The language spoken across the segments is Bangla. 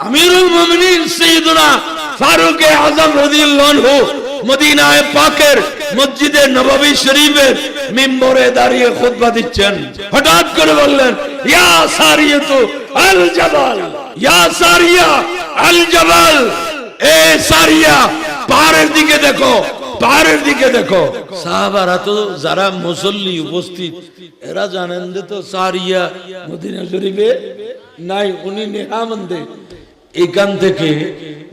আমিরুল মুমিনিন সাইয়্যিদুনা ফারুক আযম রাদিয়াল্লাহু আনহু মদিনায়ে পাকের মসজিদে নববী শরীফের মিম্বরে দাঁড়িয়ে খুতবা দিচ্ছেন। হঠাৎ করে বললেন, ইয়া সারিয়াতু আল জাবাল, ইয়া সারিয়া আল জাবাল, এ সারিয়া পাহাড়ের দিকে দেখো, পাহাড়ের দিকে দেখো। সাহাবারা তো যারা মুসল্লি উপস্থিত এরা জানেন যে তো সারিয়া মদিনা শরীফে নাই, উনি নেহামন্দে। এখান থেকে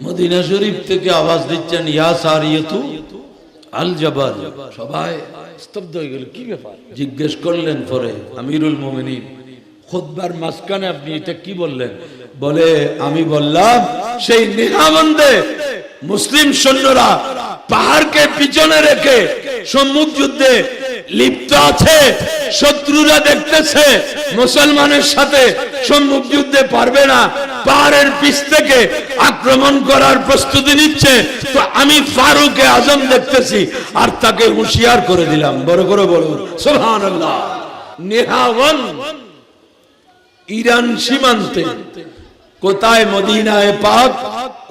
মদিনা শরীফ থেকে আওয়াজ দিচ্ছেন, ইয়া সারিয়াতু আল জাবাল। সবাই স্তব্ধ হয়ে গেল, কি ব্যাপার? জিজ্ঞেস করলেন পরে আমিরুল মুমিনিন, খুতবার মাঝখানে আপনি এটা কি বললেন? বলে, আমি বললাম সেই নেহামন্দে মুসলিম সৈন্যরা পাহাড়কে পিছনে রেখে সম্মুখ যুদ্ধে লিপ্ত আছে, শত্রুরা দেখতেছে মুসলমানের সাথে সম্মুখ যুদ্ধে পারবে না, পাহাড়ের পিছ থেকে আক্রমণ করার প্রস্তুতি নিচ্ছে। তো আমি ফারুক আজম দেখতেছি আর তাকে হুঁশিয়ার করে দিলাম। বড় করে বলুন সুবহানাল্লাহ। নেহাওয়ান ইরান সীমান্তে, কোথায়? মদিনায়ে পাক,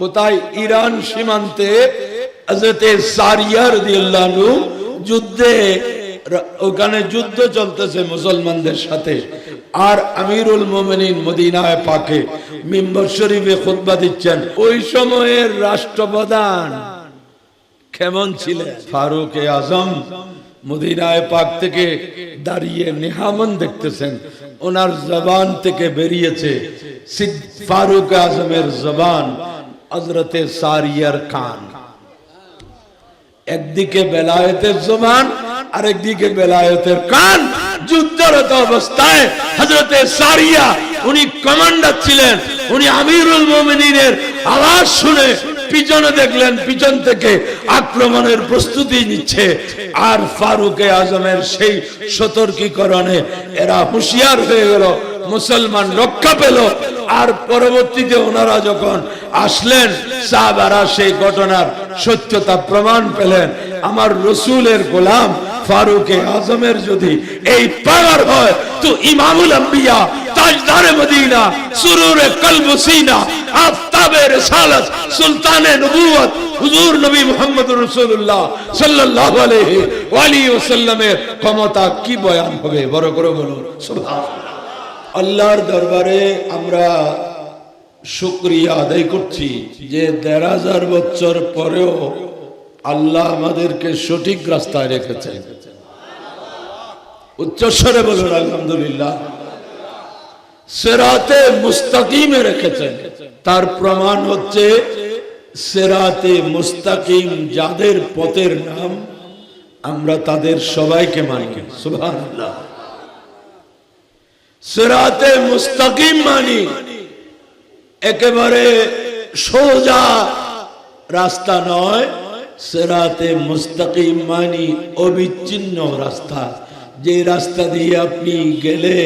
কোথায়? ইরান সীমান্তে হযরতে সারিয়া রাদিয়াল্লাহু আনহু যুদ্ধে, ওখানে যুদ্ধ চলতেছে মুসলমানদের সাথে। আর আমিরুল মুমিনিন মদিনায়ে পাকে মিম্বর শরীফে খুতবা দিচ্ছেন। ওই সময়ের রাষ্ট্রপ্রধান কেমন ছিলেন? ফারুক আজম মদিনায়ে পাক থেকে দাঁড়িয়ে নেহামন দেখতেছেন। ওনার জবান থেকে বেরিয়েছে ফারুক আজমের জবান, হযরতে সারিয়ার কান। একদিকে বেলায়েতের জবান, আরেকদিকে বেলায়েতের কান। যুদ্ধরত অবস্থায় হযরতে সারিয়া, উনি কমান্ডার ছিলেন, উনি আমিরুল মুমিনিনের আওয়াজ শুনে পিছনে দেখলেন, পিছন থেকে আক্রমণের প্রস্তুতি নিচ্ছে। আর ফারুক আজমের সেই সতর্কীকরণে এরা হুঁশিয়ার হয়ে গেল, মুসলমান রক্ষা পেল। আর পরবর্তীতে ওনারা যখন আসলেন, সাহাবারা সেই ঘটনার সত্যতা প্রমাণ পেলেন। আমার রসুলের গোলাম ফারুক আজমের যদি এই পাওয়ার হয়, তো ইমামুল আম্বিয়া, তাজদারে মদিনা, সুরুরে কলব সিনা, আফতাবে রিসালাত, সুলতানে নবুয়ত হুজুর নবী মুহাম্মদুর রাসূলুল্লাহ সাল্লাল্লাহু আলাইহি ওয়া আলিহি ওয়াসাল্লামের ক্ষমতা কি বয়ান হবে? বড় করে বলুন সুবহানাল্লাহ। আল্লাহর দরবারে আমরা শুকরিয়া আদায় করছি যে ১৫০০ বছর পরেও আল্লাহ আমাদেরকে সঠিক রাস্তায় রেখেছেন। উচ্চস্বরে বলুন আলহামদুলিল্লাহ। সিরাতে মুস্তাকিমে রেখেছেন। তার প্রমাণ হচ্ছে সিরাতে মুস্তাকিম যাদের পথের নাম, আমরা তাদের সবাইকে মানি। সুবহানাল্লাহ। সিরাতে মুস্তাকিম মানি একেবারে সোজা রাস্তা নয়, সিরাতে মুস্তাকিম মানি অবিচ্ছিন্ন রাস্তা, যে রাস্তা দিয়ে আপনি গেলে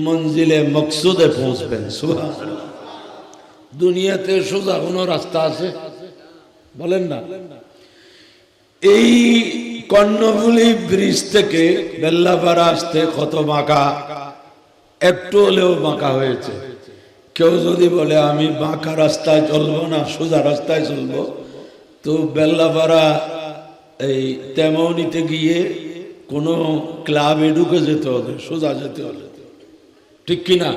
মঞ্জিলে মকসুদে পৌঁছবেন। সুবহানাল্লাহ। দুনিয়াতে সোজা কোনো রাস্তা আছে? বলেন না। এই কর্ণফুলী ব্রিজ থেকে বেল্লাপাড়া আসতে কত বাঁকা, একটু হলেও বাঁকা হয়েছে। কেউ যদি বলে আমি বাঁকা রাস্তায় চলবো না, সোজা রাস্তায় চলবো, তো বেল্লাপাড়া এই তেমনিতে গিয়ে কোনো ক্লাবে ঢুকে যেতে হবে, সোজা যেতে হলে, ঠিক কিনা?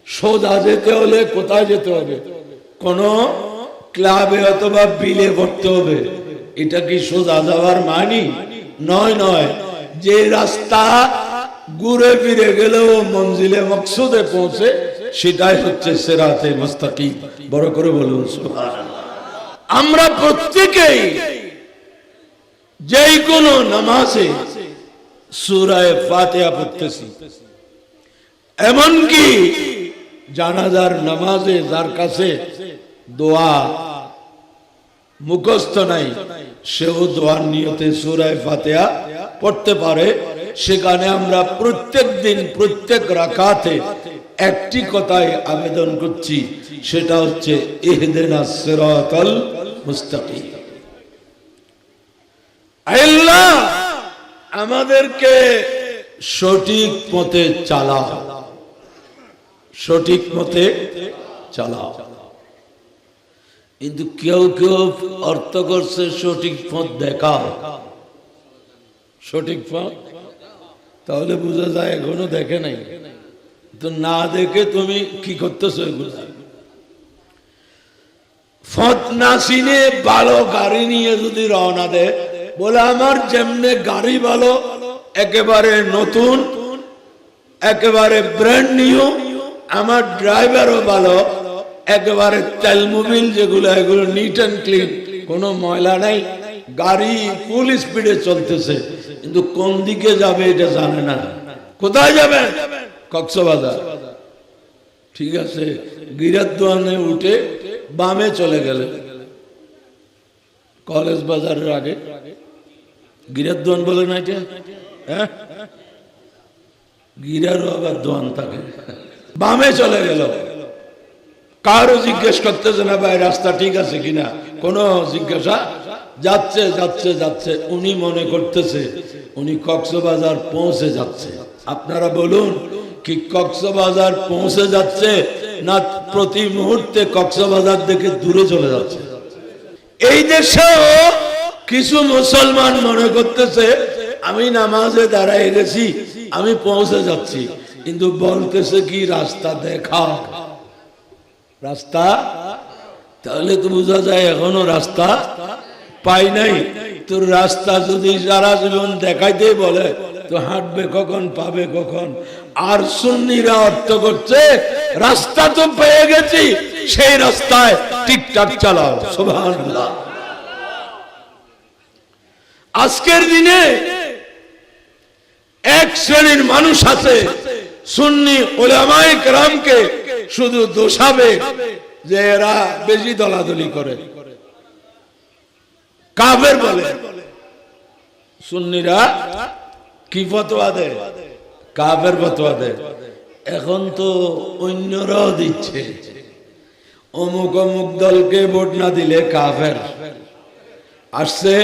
সোজা যেতে হলে কোথায় যেতে হবে? কোন ক্লাবে অথবা বিলে পড়তে হবে। এটা কি সোজা যাওয়ার মানি? নয়, নয়। যে রাস্তা ঘুরে ফিরে গেলেও মঞ্জিলে মকসুদে পৌঁছে, সেটাই হচ্ছে সিরাতে মুস্তাকিম। বড় করে বলুন সুবহানাল্লাহ। আমরা প্রত্যেকেই যেই কোনো নামাজে সূরা ফাতিহা পড়তেছি, এমনকি জানাজার নামাজে যার কাছে দোয়া মুখস্থ নাই, সেও দোয়ার নিয়তে সূরা ফাতিহা পড়তে পারে। সেখানে আমরা প্রত্যেক দিন প্রত্যেক রাকাতে একটি কথাই আবেদন করছি, সেটা হচ্ছে ইহদিনাস সিরাতাল মুস্তাকিম। আল্লাহ আমাদেরকে সঠিক পথে চালাও, সঠিক পথে চালাও। কিন্তু কেউ কেউ অর্থ করছে সঠিক পথ দেখাও, সঠিক পথ, তাহলে বোঝা যায় এখনো দেখে নাই। তো না দেখে তুমি কি করতেছো? এগুলো পথ না চিনে ভালো গাড়ি নিয়ে যদি রওনা দেয়, বলে আমার যেমনে গাড়ি ভালো, একেবারে নতুন, একেবারে ব্র্যান্ড নিউ, আমার ড্রাইভারও ভালো, একেবারে তেল মোবিল যেগুলো, এগুলো নিট অ্যান্ড ক্লিন, কোনো ময়লা নাই, গাড়ি ফুল স্পিডে চলতেছে, কিন্তু কোন দিকে যাবে এটা জানে না। কোথায় যাবেন? কক্সবাজার। ঠিক আছে, গিরাদওয়ানে উঠে বামে চলে গেলে, কলেজ বাজারের আগে গিরাদওয়ান বলে না এটা? হ্যাঁ, গিরারও আবার দোয়ান থাকে। বামে চলে গেল, কারো জিজ্ঞেস করতেছে না ভাই রাস্তা ঠিক আছে কিনা, কোনো জিজ্ঞাসা, যাচ্ছে যাচ্ছে যাচ্ছে, উনি মনে করতেছে উনি কক্সবাজার পৌঁছে যাচ্ছে। আপনারা বলুন, কি কক্সবাজার পৌঁছে যাচ্ছে না প্রতি মুহূর্তে কক্সবাজার থেকে দূরে চলে যাচ্ছে? এই দেশেও কিছু মুসলমান মনে করতেছে আমি নামাজে দাঁড়ায় গেছি, আমি পৌঁছে যাচ্ছি, কিন্তু বলতেছে কি রাস্তা দেখা, রাস্তা। তাহলে তো বোঝা যায় এখনো রাস্তা পাই নাই। তোর রাস্তা যদি সারা জীবন দেখাইতে বলে, তো হাঁটবে কখন, পাবে কখন? আর সুন্নিরা অর্থ করছে রাস্তা তো পেয়ে গেছি, সেই রাস্তায় ঠিকঠাক চালাও। সুবহানাল্লাহ। আজকের দিনে এক শ্রেণীর মানুষ আছে, সুন্নি উলামায়ে কেরামকে শুধু দোষাবে যে এরা বেশি দলাদলি করে, কাফের বলে। সুন্নিরা কি ফতোয়া দেয়? কাফের ফতোয়া দেয়। এখন তো অন্যরাও দিচ্ছে, অমুক অমুক দলকে ভোট না দিলে কাফের। আসছে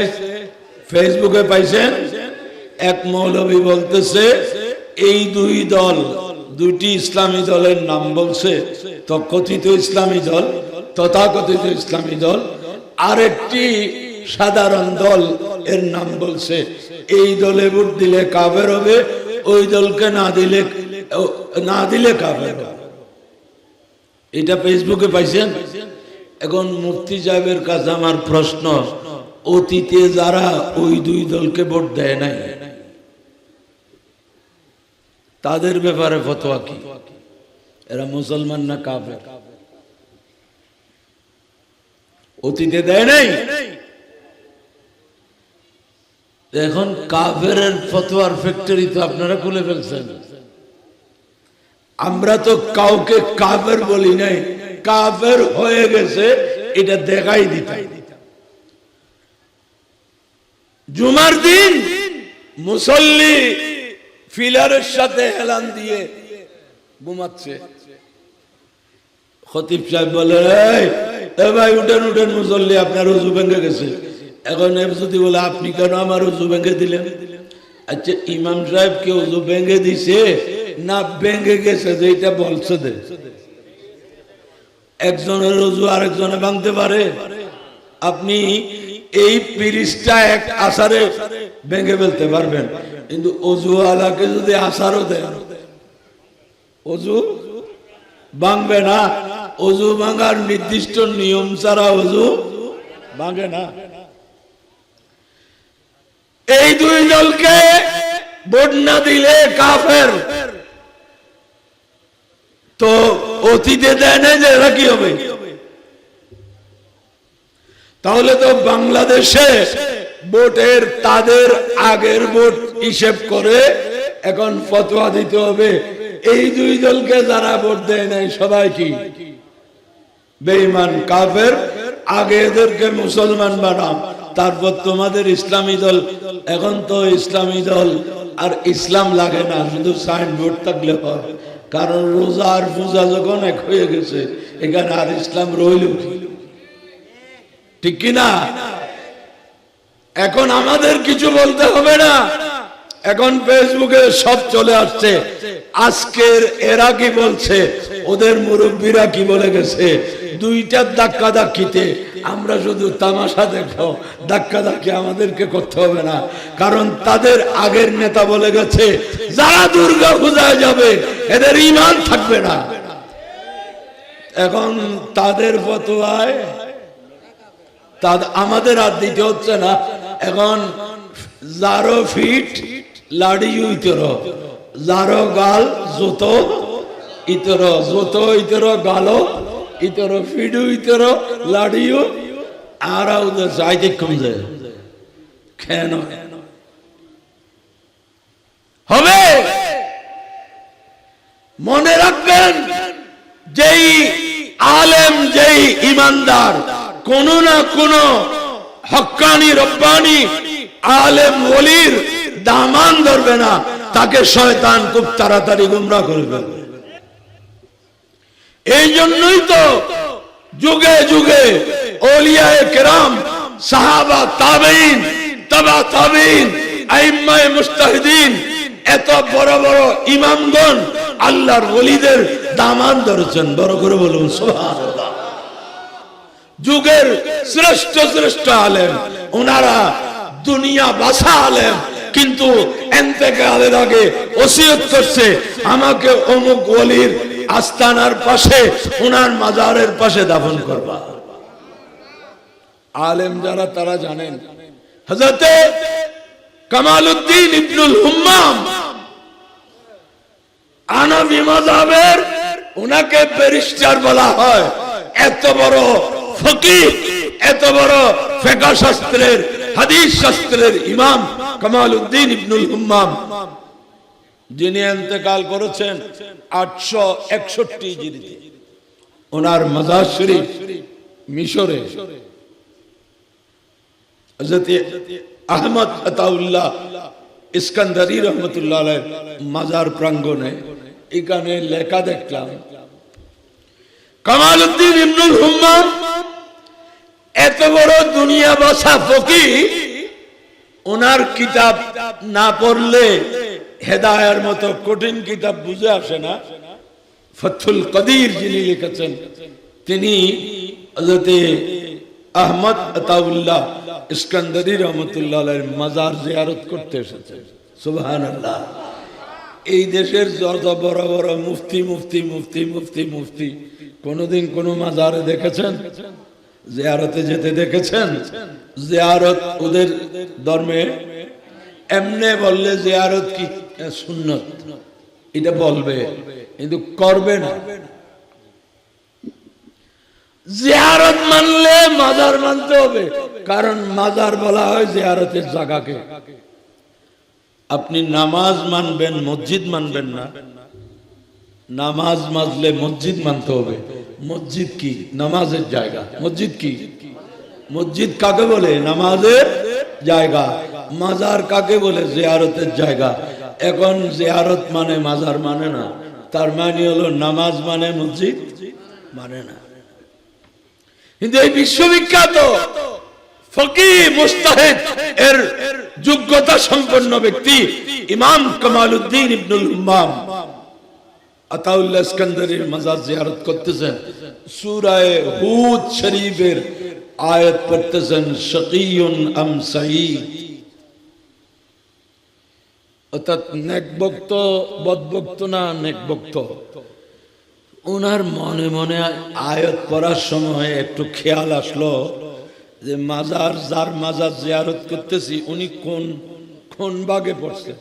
ফেসবুকে পাইছেন, এক মৌলবী বলতেছে এই দুই দল, দুটি ইসলামী দলের নাম বলছে, তথাকথিত ইসলামী দল, তথাকথিত ইসলামী দল, আরেকটি সাধারণ দল এর নাম বলছে, এই দলে ভোট দিলে কাফের হবে, ওই দলকে না দিলে কাফের হবে। এটা ফেসবুকে পাইছেন। এখন মুফতি সাহেবের কাছে আমার প্রশ্ন, অতীতে যারা ওই দুই দলকে ভোট দেয় নাই, তাদের ব্যাপারে ফতোয়া কি? এরা মুসলমান না কাফের? অতীতে দেয় নাই, এখন কাফের ফতোয়ার ফ্যাক্টরি তো আপনারা খুলে ফেলছেন। আমরা তো কাউকে কাফের বলি নাই, কাফের হয়ে গেছে এটা দেখাই দিতাম। জুমার দিন মুসল্লি ফিলারের সাথে হেলান দিয়ে ঘুমাচ্ছে, খতিব সাহেব বলে এ ভাই উঠেন উঠেন মুসল্লি, আপনার ওযু ভেঙে গেছে। এখন যদি বলে আপনি কেন আমার ওযু ভেঙে দিলেন? আচ্ছা, ইমাম সাহেব কে ওযু ভেঙে দিছে না ভেঙে গেছে যে এটা বলছে দে? একজনের ওযু আরেকজনে ভাঙতে পারে? আপনি এই পিরিচটা এক আসারে ভেঙে ফেলতে পারবেন, কিন্তু ওযু আলাকে যদি আসারও দেন, ওযু ভাঙবে না। ওযু ভাঙার নির্দিষ্ট নিয়ম ছাড়া ওযু ভাঙে না। এই দুই দলকে ভোট না দিলে কাফের, তো অতীতে দেয় না যে এরা কি হবে? তাহলে তো বাংলাদেশে ভোটের তাদের আগের ভোট হিসেব করে এখন ফতোয়া দিতে হবে এই দুই দলকে যারা ভোট দেয় নাই সবাই কি বেঈমান, কাফের। আগে এদেরকে মুসলমান বানাও, তারপর তোমাদের ইসলামী দল। এখন তো ইসলামী দল আর ইসলাম লাগে না, শুধু সাইনবোর্ড থাকলে হয়। কারণ রোজা আর পূজা যখন এক হয়ে গেছে, এখানে আর ইসলাম রইল কি? ঠিক কিনা? এখন আমাদের কিছু বলতে হবে না, এখন ফেসবুকে সব চলে আসছে। আজকের এরা কি বলছে, ওদের মুরব্বীরা কি বলে গেছে, দুইটার ধাক্কা ধাক্কিতে আমরা শুধু তামাশা দেখো, ধাক্কা ধাক্কি আমাদেরকে করতে হবে না, কারণ তাদের আগের নেতা বলে গেছে যারা দুর্গা পূজায় যাবে এদের ঈমান থাকবে না। এখন তাদের ফতোয়ায় আমাদের আর দিতে হচ্ছে না। এখন যারো ফিট লাড়ি ইতর, যারো গাল জুত ইতর, জুত ইতর গালো ইতর, ফিডু ইতর লাড়িও আর যাইতে কমছে কেন হবে। মনে রাখবেন যেই আলেম যেই ইমানদার কোন না কোন হক্কানি রব্বানি আলেম ওলির দামান ধরবে না, তাকে শয়তান খুব তাড়াতাড়ি গুমরাহ করবে। এই জন্যই তো যুগে যুগে ওলিয়ায়ে কেরাম, সাহাবা, তাবেঈন, তাবা তাবেঈন, আইম্মায়ে মুজতাহিদিন, এত বড় বড় ইমামগণ আল্লাহর ওলিদের দামান ধরেছেন। বড় করে বলুন সুবহানাল্লাহ। যুগের শ্রেষ্ঠ শ্রেষ্ঠ আলেম, ওনারা দুনিয়া বাসা আলেম, কিন্তু ইন্তেকালের আগে ওসিয়ত করছে আমাকে অমুক ওলির আস্তানার পাশে, ওনার মাজারের পাশে দাফন করবা। আলেম যারা তারা জানেন। হযরতে কামালউদ্দিন ইবনুল হুম্মাম হানাফি মাযহাবের, ওনাকে ব্যারিস্টার বলা হয়। এত বড় ফকিহ, এত বড় ফিকহ শাস্ত্রের, হাদিস শাস্ত্রের ইমাম কামালউদ্দিন ইবনুল হুম্মাম, যিনি ইন্তেকাল করেছেন 861 হিজরিতে। ওনার মাজার শরীফ মিশরে। হযরত আহমদ আতাউল্লাহ ইস্কান্দারি রহমতুল্লাহ আলাইহির মাজার প্রাঙ্গণে এখানে লেখা দেখলাম, কামালউদ্দিন ইবনুল হুম্মাম এত বড় দুনিয়া বাসা ফকিহ, ওনার কিতাব না পড়লে হেদায়ার মতো কঠিন কিতাব বুঝে আসে না। ফাথুল কদির যিনি লিখেছেন, তিনি হযরত আহমদ আতাউল্লাহ ইস্কান্দারি রহমতুল্লাহ আলাইহির মাজার জিয়ারত করতে এসেছেন। সুবহানাল্লাহ। এই দেশের যত বড় বড় মুফতি মুফতি মুফতি মুফতি মুফতি কোনদিন কোন মাজারে দেখেছেন? জিয়ারতে যেতে দেখেছেন? জিয়ারত ওদের ধর্মে এমনে বললে জিয়ারত কি সুন্নত এটা বলবে, কিন্তু করবে না। জিয়ারত মানলে মাজার মানতে হবে, কারণ মাজার বলা হয় জিয়ারতের জায়গাকে। আপনি নামাজ মানবেন, মসজিদ মানবেন না। নামাজ মানলে মসজিদ মানতে হবে। মসজিদ কি? নামাজের জায়গা। মসজিদ কি? মসজিদ কাকে বলে? নামাজের জায়গা। মাজার কাকে বলে? জিয়ারতের জায়গা। এখন জিয়ারত মানে মাজার মানে না, তার মানে হলো নামাজ মানে মসজিদ মানে না। কিন্তু এই বিশ্ববিখ্যাত ফকিহ মুজতাহিদ এর যোগ্যতা সম্পন্ন ব্যক্তি ইমাম কামালউদ্দিন ইবনুল হুম্মাম আতাউল্লাহ ইস্কান্দারির মাজার জিয়ারত করতেছেন। সূরা হুদ শরীফের আয়াত পড়তেছেন, শাকিয়ুন আম সাঈদ। অর্থাৎ নেকবক্ত বদবক্ত না নেকবক্ত। ওনার মনে মনে আয়াত পড়ার সময় একটু খেয়াল আসলো যে মাজার, যার মাজার জিয়ারত করতেছি উনি কোন কোন ভাগে পড়ছে,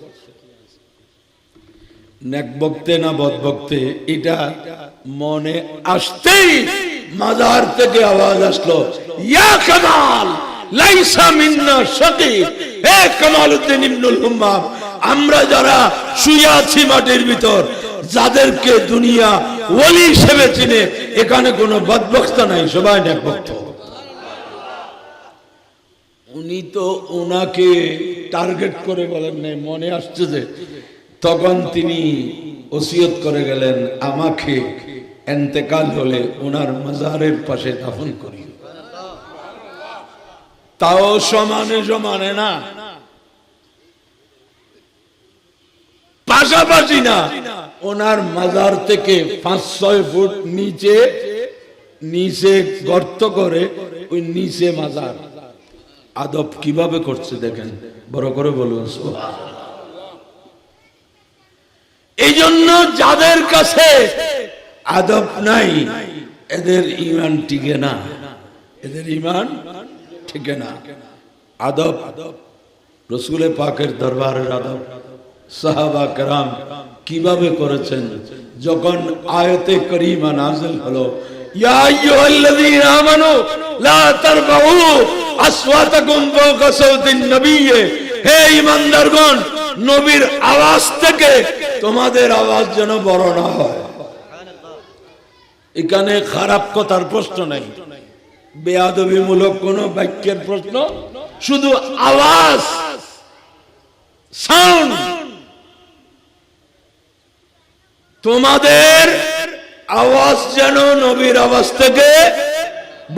নেকবক্তে না বদবক্তে। এটা মনে আসতেই মাজার থেকে আওয়াজ আসলো, ইয়া কামাল লাইসা মিন্না শাকী। হে কামালউদ্দিন ইবনুল হুম্মাম, আমরা যারা শুয়ে আছি মাটির ভিতর, যাদেরকে দুনিয়া ওলি হিসেবে চিনে, এখানে কোনো বদবক্ত নাই, সবাই নেকবক্ত। উনি তো ওনাকে টার্গেট করে বলেন নাই, মনে আসছে যে, তখন তিনি ওসিয়ত করে গেলেন, আমাকে ইন্তেকাল হলে ওনার মাজারের পাশে দাফন করি। তাও সমানে সমানে না, পাশাপাশি না, ওনার মাজার থেকে 5-6 ফুট নিচে নিচে গর্ত করে ওই নিচে মাজার। আদব কিভাবে করছে দেখেন, বড় করে বলুন সুবহানাল্লাহ। এই জন্য যাদের কাছে আদব নাই এদের ঈমান টিকে না, এদের ঈমান টিকে না। আদব রাসূল পাকের দরবারের আদব সাহাবা কেরাম কিভাবে করেছেন। যখন আয়াতে করিমা নাযিল হলো, ইয়া আইয়ুহাল্লাযীনা আমানু লা তারফাউ আসওয়াতাকুম ফাওকা সাওতিন নবী, হে ঈমানদারগণ নবীর আওয়াজ থেকে তোমাদের আওয়াজ যেন বড় না হয়। এখানে খারাপ কথার প্রশ্ন নাই, বেয়াদবিমূলক কোন বাক্যের প্রশ্ন, শুধু আওয়াজ, সাউন্ড। তোমাদের আওয়াজ যেন নবীর আওয়াজ থেকে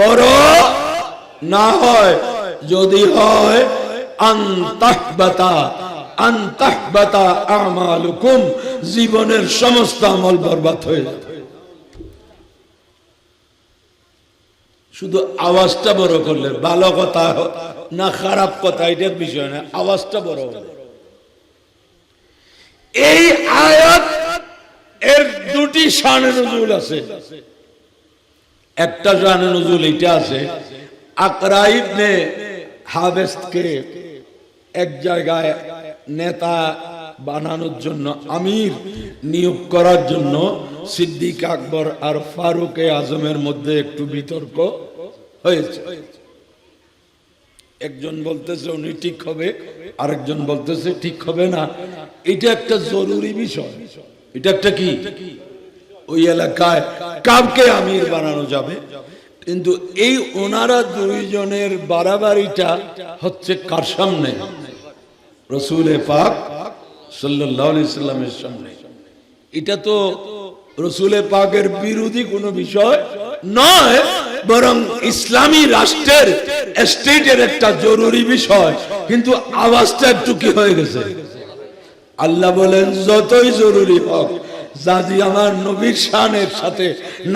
বড় না হয়। যদি হয় আনতাহবাতা আমালুকুম, জীবনের সমস্ত আমল বরবাদ হয়ে যাবে। শুধু আওয়াজটা বড় করলে ভালো কথা না খারাপ কথা এটার বিষয় না, আওয়াজটা বড় হবে। এই আয়াত এর দুটি শানে নুজুল আছে। একটা শানে নুজুল এটা আছে, আকরা ইবনে হাবেসকে এক জায়গায় নেতা বানানোর জন্য, আমির নিয়োগ করার জন্য সিদ্দিক আকবর আর ফারুক আজমের মধ্যে একটু বিতর্ক হয়েছে। একজন বলতেছে উনি ঠিক হবে, আরেকজন বলতেছে ঠিক হবে না। এটা একটা জরুরি বিষয়। এটা একটা কি, ওই এলাকায় কাউকে আমির বানানো যাবে, কিন্তু এই ওনারা দুইজনের বাড়াবাড়িটা হচ্ছে কার সামনে? রাসূল পাক সাল্লাল্লাহু আলাইহি সাল্লামের সামনে। এটা তো রাসূল পাকের বিরোধী কোনো বিষয় নয়, বরং ইসলামী রাষ্ট্রের স্টেটের একটা জরুরি বিষয়। কিন্তু আওয়াজটা একটু কি হয়ে গেছে। আল্লাহ বলেন যতই জরুরি হোক, যদি আমার নবীর শানের সাথে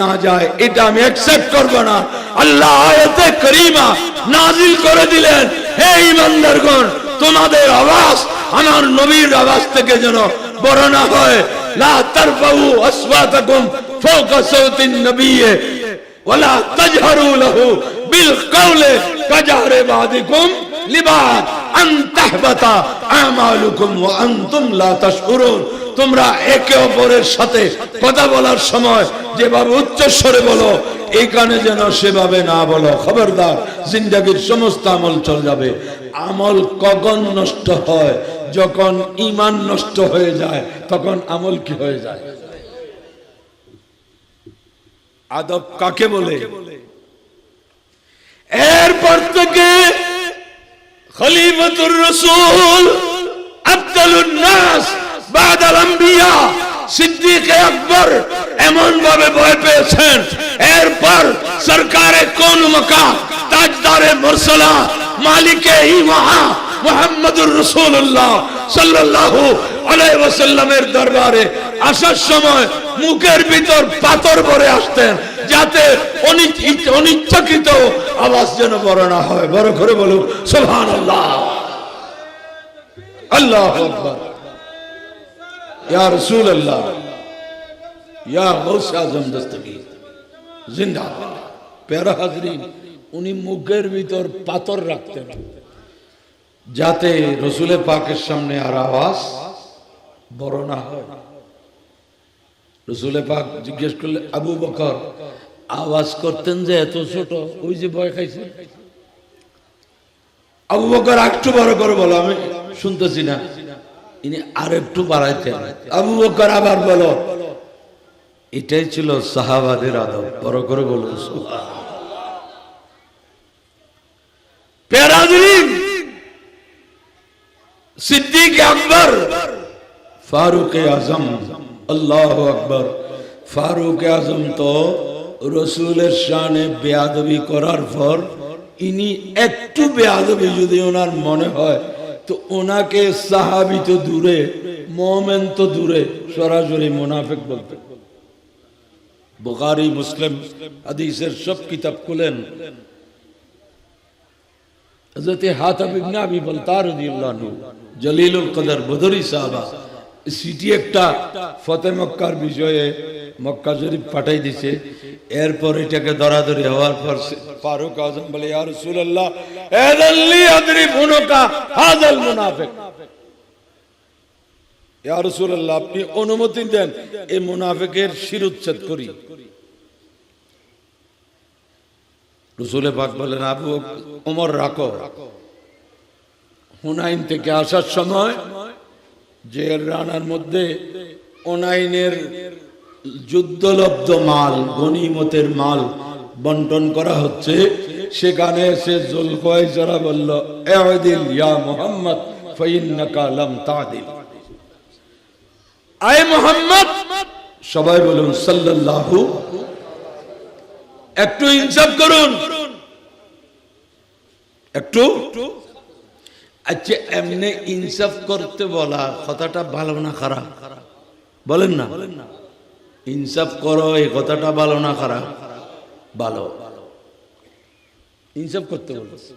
না যায় এটা আমি অ্যাকসেপ্ট করব না। আল্লাহ আয়াতে কারীমা নাযিল করে দিলেন, হে ঈমানদারগণ তোমাদের আওয়াজ আমার নবীর আওয়াজ থেকে যেন বড় না হয়। লা তারফাউ আসওয়াতাকুম ফাওকা সাওতিন নবী ওয়ালা তাজহারু লাহু বিল কওলি কাজহারি বাদিকুম লিবাদ আন তাহবাতা আমালুকুম ওয়া আনতুম লা তাশউরুন। তোমরা একে অপরের সাথে কথা বলার সময় যেভাবে উচ্চস্বরে বলো, এই কানে যেন সেভাবে না বলো। খবরদার, জিন্দেগীর সমস্ত আমল চলে যাবে। আমল কখন নষ্ট হয়? যখন ঈমান নষ্ট হয়ে যায়, তখন আমল কি হয়ে যায়? আদব কাকে বলে? এরপর থেকে খলিফাতুর রাসূল আফদালুন নাস বাদাল আম্বিয়া সিদ্দিক আকবর এমন ভাবে ভয় পেয়েছেন। এরপর সরকারে কোন মক্কা তাজদারে মুরসালা মালিকে ইমাহা মুহাম্মদুর রাসূলুল্লাহ সাল্লাল্লাহু আলাইহি ওয়াসাল্লামের দরবারে আসার সময় মুখের ভিতর পাথর ভরে আসতেন, যাতে অনিচ্ছাকৃত আওয়াজ যেন বড় না হয়। বড় করে বলুন সুবহানাল্লাহ, আল্লাহু আকবার, ইয়া রাসূলুল্লাহ, ইয়া গাউসে আজম দস্তগীর জিন্দাবাদ। প্যারা হাজরিন, উনি মুখের ভিতর পাথর রাখতেন যাতে রাসূল পাকের সামনে আর আওয়াজ বড় না হয়। রাসূল পাক জিজ্ঞেস করলে, আবু বকর আওয়াজ করতেন যে এত ছোট, ওই যে ভয় খাইছে। আবু বকর একটু বড় করে বলো, আমি শুনতেছি না। ইনি আর একটু বাড়াইতেন। আবু বকর আবার বলো। এটাই ছিল সাহাবাদের আদব। বড় করে বলুন সুবহানাল্লাহ। প্যারাদিন সিদ্দিক আকবর ফারুক আজম, আল্লাহু আকবার। ফারুক আজম তো রসুলের শানে বেয়াদবি করার পর ইনি একটু বেয়াদবি যদি ওনার মনে হয় তো ওনাকে সাহাবী তো দূরে, মুমিন তো দূরে, সরাসরি মুনাফিক বলতে। বুখারী মুসলিম হাদিসের সব কিতাব খুলেন, হযরত হাতিব ইবনে আবি বালতা রাদিয়াল্লাহু আনহু জলিলুল কদর বদরি সাহাবা সিটি একটা ফতে মক্কার বিষয়ে মক্কা শরীফ পাঠাই দিছে। এরপর এটাকে দরাদরি হওয়ার পর ফারুক আজম বলে, ইয়া রাসূলুল্লাহ আদাল্লি আদরিব উনকা হাযাল মুনাফিক, ইয়া রাসূলুল্লাহ আপনি অনুমতি দেন এই মুনাফিকের শিরোচ্ছেদ করি। রাসূল পাক বলেন, আবু ওমর রাখো। হুনাইন থেকে আসার সময় যে রানার মধ্যে হুনাইনের যুদ্ধলব্ধ মাল, গনিমতের মাল বন্টন করা হচ্ছে, সেখানে এসে যুলকুয়াইসরা বলল, ইউদিল ইয়া মুহাম্মদ ফাইন্নাকা লাম তাদিল। আয় মুহাম্মদ, সবাই বলুন সাল্লাল্লাহু, একটু ইনসাফ করুন একটু। আচ্ছা, এমনি ইনসাফ করতে বলা কথাটা ভালো না খারাপ? বলেন না, ইনসাফ করো এই কথাটা ভালো না খারাপ? ভালো, ইনসাফ করতে বলছে,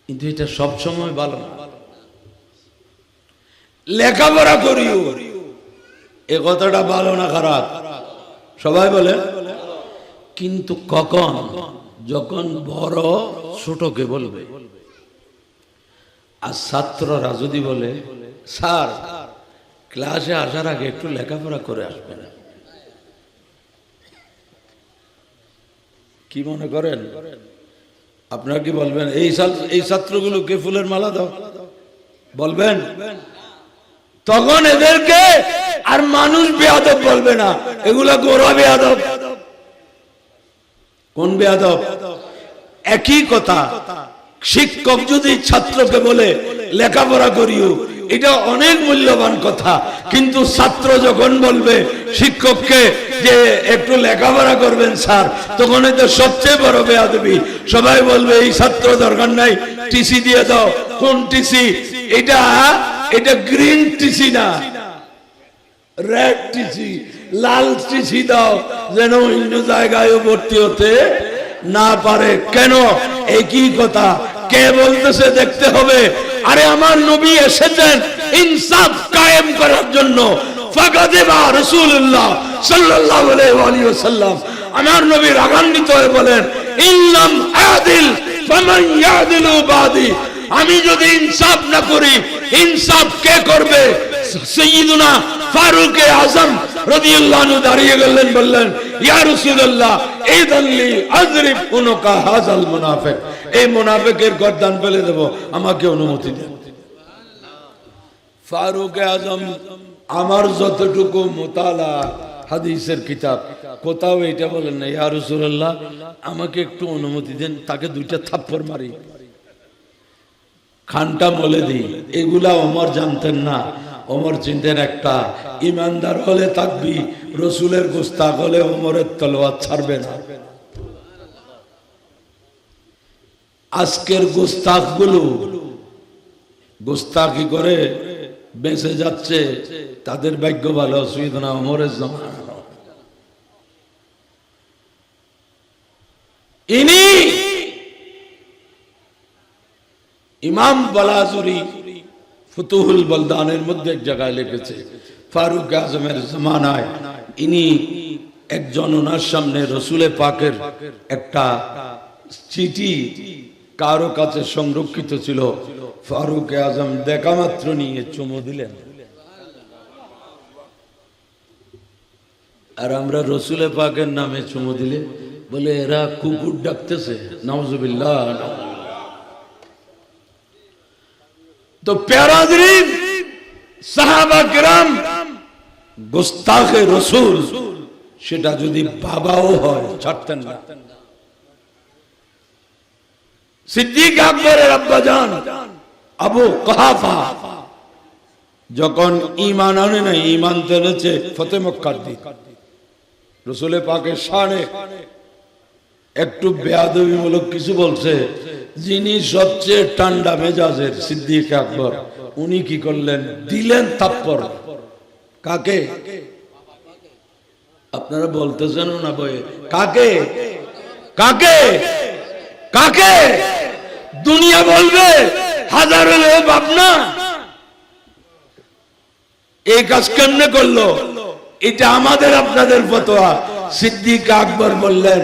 কিন্তু এটা সব সময় ভালো না। লেখাপড়া করিও এ কথাটা ভালো না খারাপ? সবাই বলে। কিন্তু কখন? যখন বড় ছোটকে বলবে। আর ছাত্ররা যদি বলে, স্যার ক্লাসে আসার আগে একটু লেখাপড়া করে আসবেন, কি মনে করেন? আপনারা কি বলবেন এই ছাত্রগুলোকে ফুলের মালা দাও? বলবেন? তখন এদেরকে আর মানুষ বেয়াদব বলবে না, এগুলা গোরা বেয়াদব। কোন বেয়াদব? একই কথা শিক্ষক যদি ছাত্রকে বলে লেখাপড়া করিও, এটা অনেক মূল্যবান কথা, কিন্তু ছাত্র যখন বলবে শিক্ষককে যে একটু লেখাপড়া করবেন স্যার, তখন এটা সবচেয়ে বড় বেয়াদবি। সবাই বলবে এই ছাত্র দরকার নাই, টিসি দিয়ে দাও। কোন টিসি? এটা গ্রিন টিসি না, রেড টিসি, লাল টিসি দাও, যেন অন্য জায়গায় ভর্তি হতে না পারে। কেন? একই কথা। কে বলতেছে দেখতে হবে। আরে আমার নবী এসেছেন ইনসাফ কায়েম করার জন্য। ফাকাদিবা রাসূলুল্লাহ সাল্লাল্লাহু আলাইহি ওয়াসাল্লাম, আমার নবী রাগান্বিত হয়ে বলেন, ইল্লাম আদিল ফামান ইয়াদিলু বাদি, আমি যদি ইনসাফ না করি ইনসাফ কে করবে? সাইয়্যিদুনা ফারুক আযম রাদিয়াল্লাহু আনহু দাঁড়িয়ে গেলেন, বললেন, ইয়া রাসূলুল্লাহ ইদাল্লি আযরিব উনকা হাযাল মুনাফিক, এই মুনাফিকের গর্দান ফেলে দেব, আমাকে অনুমতি দেন। ফারুক আযম আমার যতটুকু মুতালা হাদিসের কিতাব, কোথাও এটা বলেন না, ইয়া রাসূলুল্লাহ আমাকে একটু অনুমতি দেন, তাকে দুইটা থাপ্পড় মারি, খানটা বলে দিই। এগুলা ওমর জানতেন না। ওমর চিনতেন একটা, ইমানদার হলে থাকবি, রসুলের গোস্তাক হলে ওমরের তলোয়ার ছাড়বে না। আজকের গোস্তাক গুলো গোস্তাকি করে বেঁচে যাচ্ছে, তাদের ভাগ্য ভালো, অসুবিধা না। ওমরের জামানা ইনি ইমাম বালাজুরি ফুতুহুল বলদানের মধ্যে এক জায়গায় লিখেছে, ফারুক আজমের জামানায় ইনি একজন, ওনার সামনে রসুলে পাকের একটা চিঠি কারো কাছে সংরক্ষিত ছিল। ফারুক আজম দেখা মাত্র নিয়ে চুমু দিলেন। আর আমরা রসুলে পাকের নামে চুমু দিলে বলে এরা কুকুর ডাকতেছে, নাউজুবিল্লাহ। তো প্যারাদরিন সাহাবা কিরাম গোস্তাখে রসুল, সেটা যদি বাবাও হয় ছাড়তেন না। সিদ্দিক আকবরের আব্বাজান আবু কুহাফা যখন ঈমান আনে নাই, ঈমান এনেছে ফতে মক্কার দিন, রসুলের পাকের শানে একটু বেয়াদবিমূলক কিছু বলছে। যিনি সবচেয়ে ঠান্ডা মেজাজের সিদ্দিক আকবর, উনি কি করলেন? দিলেন থাপ্পড়। কাকে? আপনারা বলতেছেন না বয়ে কাকে কাকে কাকে? দুনিয়া বলবে হাজারো লোক আপনা এই কাজ কেমনে করলো? এটা আমাদের আপনাদের ফতোয়া। সিদ্দিক আকবর বললেন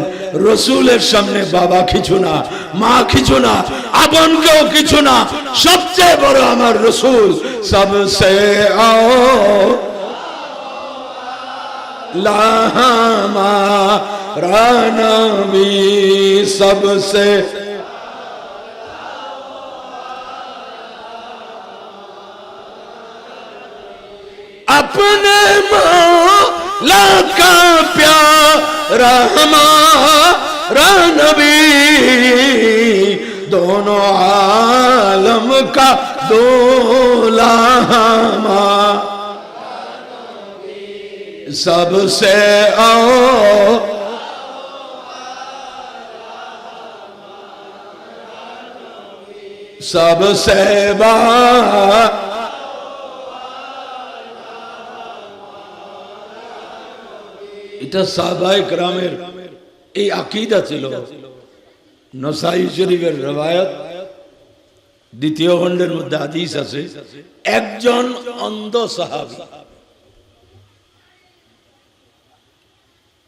রসুলের সামনে বাবা কিছু না, মা কিছু না, আপন কেউ কিছু না, সবচেয়ে বড় আমার রসুল। সবসে আও লামা রানবী सबसे अपने मौला का प्यारा हमारा नबी, दोनों आलम का दूल्हा सबसे आओ सबसे এটা সাহাবায়ে কেরামের এই আকীদা ছিল। নসাঈ শরীফের রওয়ায়াত দ্বিতীয় খণ্ডের মধ্যে হাদিস আছে, একজন অন্ধ সাহাবী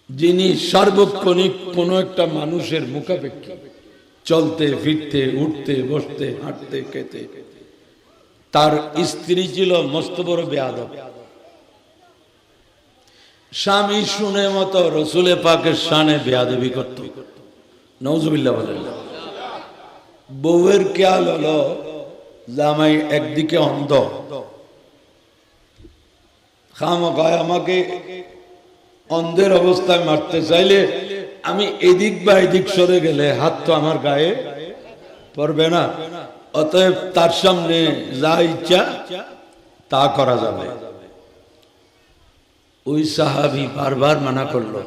যিনি সার্বক্ষণিক কোন একটা মানুষের মুখাপেক্ষী, চলতে ফিরতে উঠতে বসতে হাঁটতে খেতে, তার স্ত্রী ছিল মস্ত বড় বেয়াদব। স্বামী শুনে মতো রসুলে পাকের শানে বেয়াদবি করত, নওজুবিল্লাহ বলেন। বউয়ের খেয়াল হলো জামাই একদিকে অন্ধ, খামখায় আমাকে অন্ধের অবস্থায় মারতে চাইলে আমি এদিক বা এদিক সরে গেলে হাত তো আমার গায়ে পড়বে না, অতএব তার সামনে যা ইচ্ছা তা করা যাবে। ওই সাহাবী বারবার মানা করলো।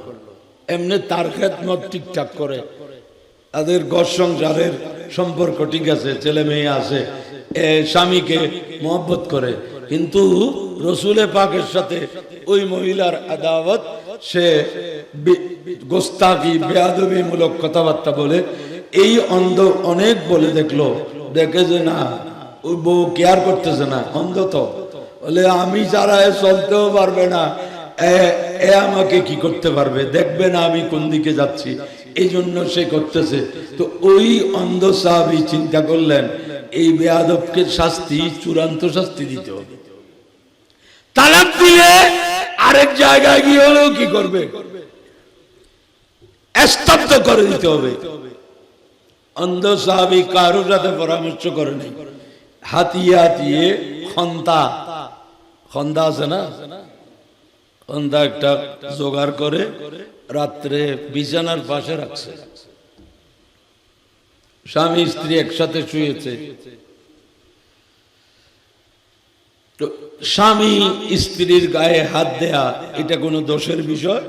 এমনি তার খেদমত ঠিকঠাক করে, তাদের ঘর সংসারের সম্পর্ক ঠিক আছে, ছেলে মেয়ে আছে, স্বামীকে মহব্বত করে, কিন্তু রসুলে পাকের সাথে ওই মহিলার আদাওয়াত, সে গোস্তাকি বেয়াদবি মূলক কথাবার্তা বলে। এই অন্ধ অনেক বলে দেখলো, দেখে যে না ওই বউ কেয়ার করতেছে না, অন্ধ তো বলে আমি যারা চলতেও পারবে না, এ আমাকে কি করতে পারবে, দেখবে না আমি কোন দিকে যাচ্ছি, এই জন্য সে করতেছে। তো ওই অন্ধ সাহাবী চিন্তা করলেন এই বেয়াদবকে শাস্তি, চূড়ান্ত শাস্তি দিতে হবে। তালাক দিলে আরেক জায়গায় গিয়ে হলেও কি করবে, স্তব্ধ করে দিতে হবে। অন্ধ সাহাবী কারোর সাথে পরামর্শ করে নাই, হাতিয়ে হাতিয়ে খন্তা আছে না, খন্তা একটা জোগাড় করে রাত্রে বিছানার পাশে রাখছে। স্বামী স্ত্রী একসাথে শুয়েছে, স্বামী স্ত্রীর গায়ে হাত দেয়া এটা কোনো দোষের বিষয়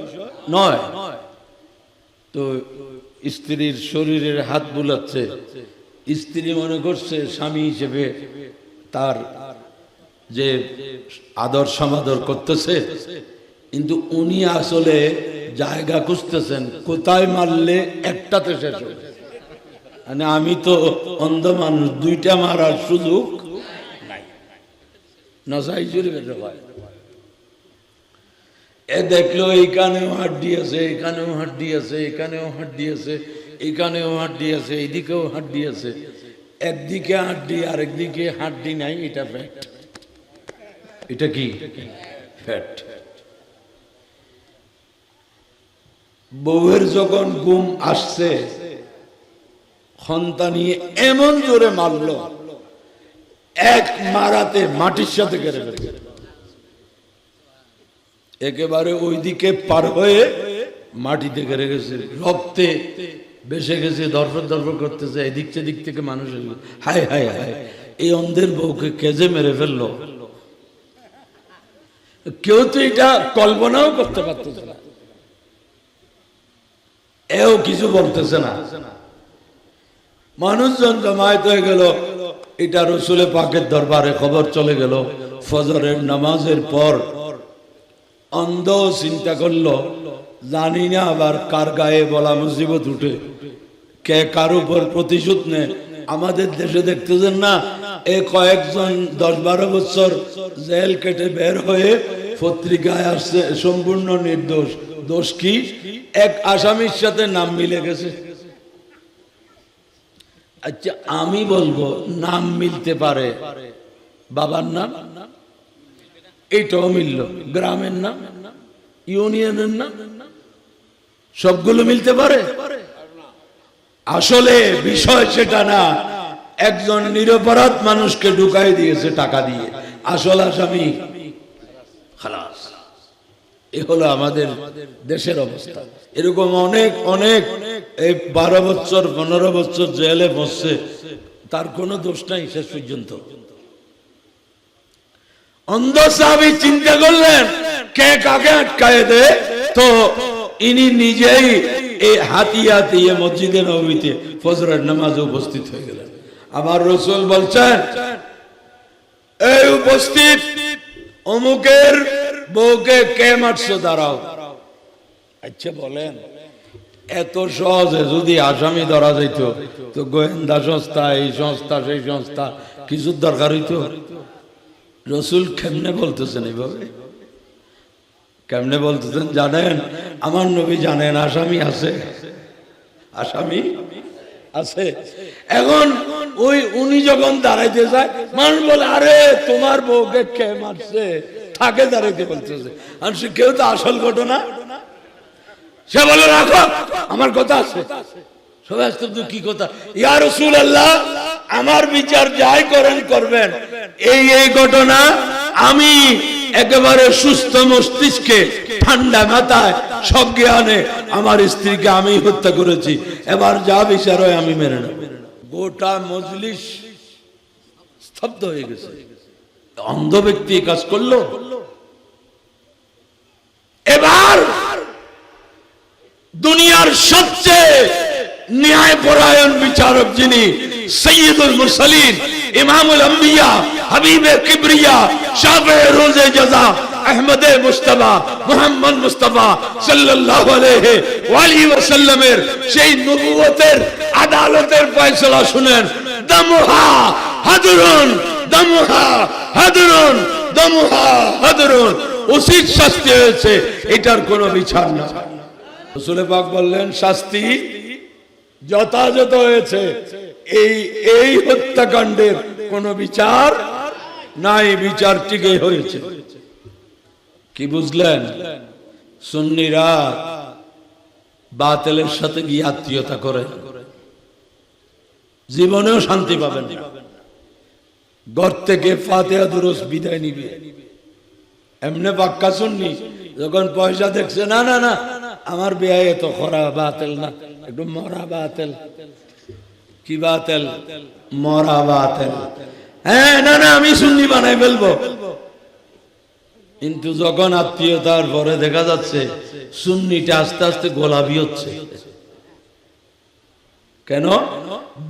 নয়। তো স্ত্রীর শরীরের হাত বুলাচ্ছে, স্ত্রী মনে করছে স্বামী হিসেবে তার যে আদর সমাদর করতেছে, কিন্তু উনি আসলে জায়গা খুঁজতেছেন কোথায় মারলে একটাতে শেষ হবে। মানে আমি তো অন্ধ মানুষ, দুইটা মারার সুযোগ নাই। নসাঈ শরীফের রওয়ায়াত। এ দেখলো এইখানেও হাড্ডি আছে, এখানেও হাড্ডি আছে, এখানেও হাড্ডি আছে, এখানেও হাড্ডি আছে, এইদিকেও হাড্ডি আছে, একদিকে হাড্ডি আরেকদিকে হাড্ডি নাই, এটা ফ্যাট। এটা কি ফ্যাট? বউয়ের যখন ঘুম আসছে, খন্তা নিয়ে এমন জোরে মারলো, এক মারাতে মাটির সাথে কেড়ে ফেলছে। একেবারে ওইদিকে পার হয়ে মাটিতে কেড়ে গেছে, রক্তে বেসে গেছে, দরফর দরফর করতেছে, এদিক সেদিক থেকে মানুষ হায় হায় হায়, এই অন্ধের বউকে কেজে মেরে ফেললো। কেউ তো এটা কল্পনাও করতে পারতেছে না, এও কিছু বলতেছে না। মানুষজন জমায়েত হয়ে গেল, এটা রসুলে পাকের দরবারে খবর চলে গেল। ফজরের নামাজের পর অন্ধ চিন্তা করলো জানি না আবার কার গায়ে বলা মুসিবত উঠে, কে কার উপর প্রতিশোধ নেয়। আমাদের দেশে দেখতেছেন না, কয়েকজন 10-12 বছর জেল কেটে বের হয়ে পত্রিকায় আসছে সম্পূর্ণ নির্দোষ। দোষ কি? এক আসামির সাথে নাম মিলে গেছে। আচ্ছা আমি বলবো নাম মিলতে পারে, বাবার নাম এইটাও মিলল, গ্রামের নাম, ইউনিয়নের নাম, সবগুলো মিলতে পারে? আসলে বিষয় সেটা না, একজন নিরপরাধ মানুষকে ঢুকাই দিয়েছে টাকা দিয়ে, আসল আসামি খালাস। এ হলো আমাদের দেশের অবস্থা। এরকম অনেক অনেক 12 বছর 15 বছর জেলে বসছে, তার কোনো দোষ নাই শেষ পর্যন্ত। অন্ধ সাহাবী চিন্তা করলেন কে কাকে আটকায় দে, তো ইনি নিজেই এই হাতিয়া দিয়ে মসজিদে নববীতে ফজরের নামাজে উপস্থিত হয়ে গেলেন। আমার রাসূল বলছেন, এই উপস্থিত অমুকের বউকে কে মারছো, দাঁড়াও। আচ্ছা বলেন, এত সহজে যদি আসামি ধরা যাইত তো গোয়েন্দা সংস্থা, এই সংস্থা সেই সংস্থা কিছুর দরকার হইতো? রাসূল কেমনে বলতেছেন এইভাবে? কেমনে বলতেছেন জানেন? আমার নবী জানেন আসামি আছে, আসামি আছে। এখন উনি যখন দাঁড়াইতে যায়, মানুষ বলে আরে তোমার বউকে কে মারছে, তাকে দাঁড়াইতে বলতেছে। আর সে কেউ তো আসল ঘটনা, সে বলে রাখো আমার কথা আছে। সবাই আসতে কি কথা? ইয়া রাসূলুল্লাহ, আমার বিচার যাই করেন করবেন, এই ঘটনা আমি একেবারে সুস্থ মস্তিষ্কে ঠান্ডা মাথায় সব জ্ঞানে আমার স্ত্রীকে আমি হত্যা করেছি, এবার যা বিচার হয় আমি মেনে নেব। গোটা মজলিস স্তব্ধ হয়ে গেছে। অন্ধ ব্যক্তি কাজ করলো। এবার দুনিয়ার সবচেয়ে ন্যায়পরায়ণ বিচারক যিনি, সৈয়দুল মুরসালিন, ইমামুল আম্বিয়া, হাবিবে কিবরিয়া, শাফে রোজে জাযা, আহমদে মুস্তাফা, মুহাম্মদ মুস্তাফা সাল্লাল্লাহু আলাইহি ওয়াসাল্লামের সেই নবুয়তের আদালতের ফয়সালা শুনেন। দামুহা হাদরুন, দামুহা হাদরুন, দামুহা হাদরুন, উচিত শাস্তি হয়েছে, এটার কোনো বিচার না। রাসূল পাক বললেন শাস্তি যথাযথ হয়েছে, এই হত্যাকাণ্ডের কোনো বিচার নাই, বিচার ঠিকই হয়েছে। কি বুঝলেন? সুন্নিরা বাতিলের সাথে গিয়ে আত্মীয়তা করে জীবনেও শান্তি পাবেন না। ঘর থেকে ফাতিহা দুরূস বিদায় নিবে, এমনি পাক্কা সুন্নি। যখন পয়সা দেখছে, না না না আমার বিয়ে এত খরা বাতিল না, একটু মরা বাতিল। কি বাতিল? মরা বাতিল। হ্যাঁ না না আমি সুন্নি বানাই ফেলবো। কিন্তু যখন আত্মীয়তার পরে দেখা যাচ্ছে সুন্নিটা আস্তে আস্তে গোলাপি হচ্ছে। কেন?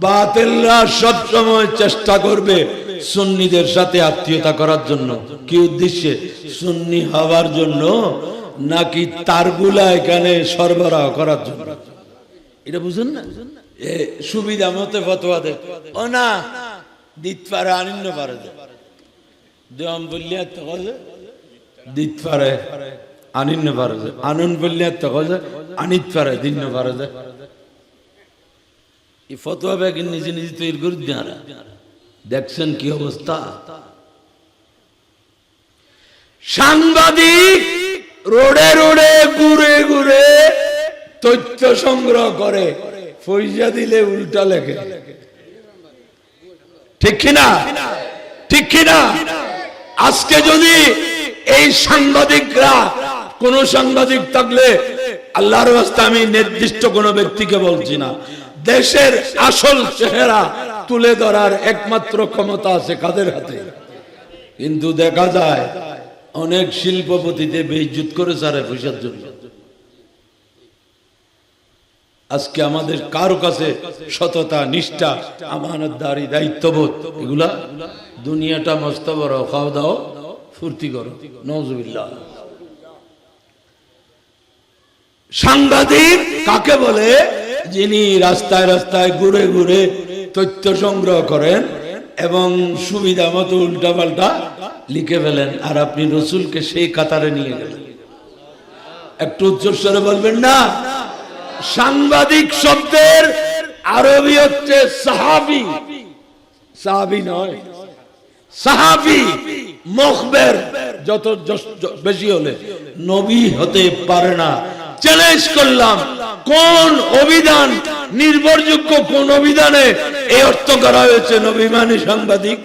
বাতিলরা সব সময় চেষ্টা করবে সুন্নিদের সাথে আত্মীয়তা করার জন্য। কি উদ্দেশ্যে? সুন্নি হওয়ার জন্য নাকি তারগুলা এখানে সরবরাহ করার জন্য? এটা বুঝুন না। সুবিধা মতে ফতোয়া দেয়, ও না দিত পারে আনিন্ন পারে, দেওয়াম বললে দিত পারে আনিন্ন পারে, আনন্দ বললে আনিত পারে দিন পারে। এই ফতোয়া ব্যাগের নিজে নিজে তৈরি করে দেওয়া। দেখছেন কি অবস্থা? সাংবাদিক রোডে রোডে ঘুরে ঘুরে তথ্য সংগ্রহ করে, পয়সা দিলে উল্টা লেখে। ঠিক কিনা? ঠিক কিনা? আজকে যদি এই সাংবাদিকরা, কোন সাংবাদিক থাকলে, আল্লাহর রাস্তায় আমি নির্দিষ্ট কোন ব্যক্তিকে বলছি না, দেশের আসল চেহারা তুলে ধরার একমাত্র ক্ষমতা আছে কাদের হাতে? কিন্তু দেখা যায় অনেক শিল্পপতিতে বেইজ্জত করে সারে পয়সার জন্য। আজকে আমাদের কারো কাছে সততা, নিষ্ঠা, আমানতদারি, দায়িত্ববোধ এগুলা, দুনিয়াটা মস্ত বড়, খাওয়া দাও ফুর্তি করো, নাউজুবিল্লাহ। সাংবাদিক কাকে বলে? যিনি রাস্তায় রাস্তায় ঘুরে ঘুরে তথ্য সংগ্রহ করেন এবং সুবিধা মতো উল্টাপাল্টা লিখে ফেলেন, আর আপনি রসুলকে সেই কাতারে নিয়ে গেলেন। একটু উচ্চস্বরে বলবেন না? সাংবাদিক শব্দের আরবি হচ্ছে সাহাবি। সাহাবি নয়, সাহাবি। মুখবের যত বেশি হলে নবী হতে পারে না। চ্যালেঞ্জ করলাম, কোন অভিধান নির্ভরযোগ্য, কোন অভিধানে এই অর্থ করা হয়েছে নবী মানে সাংবাদিক?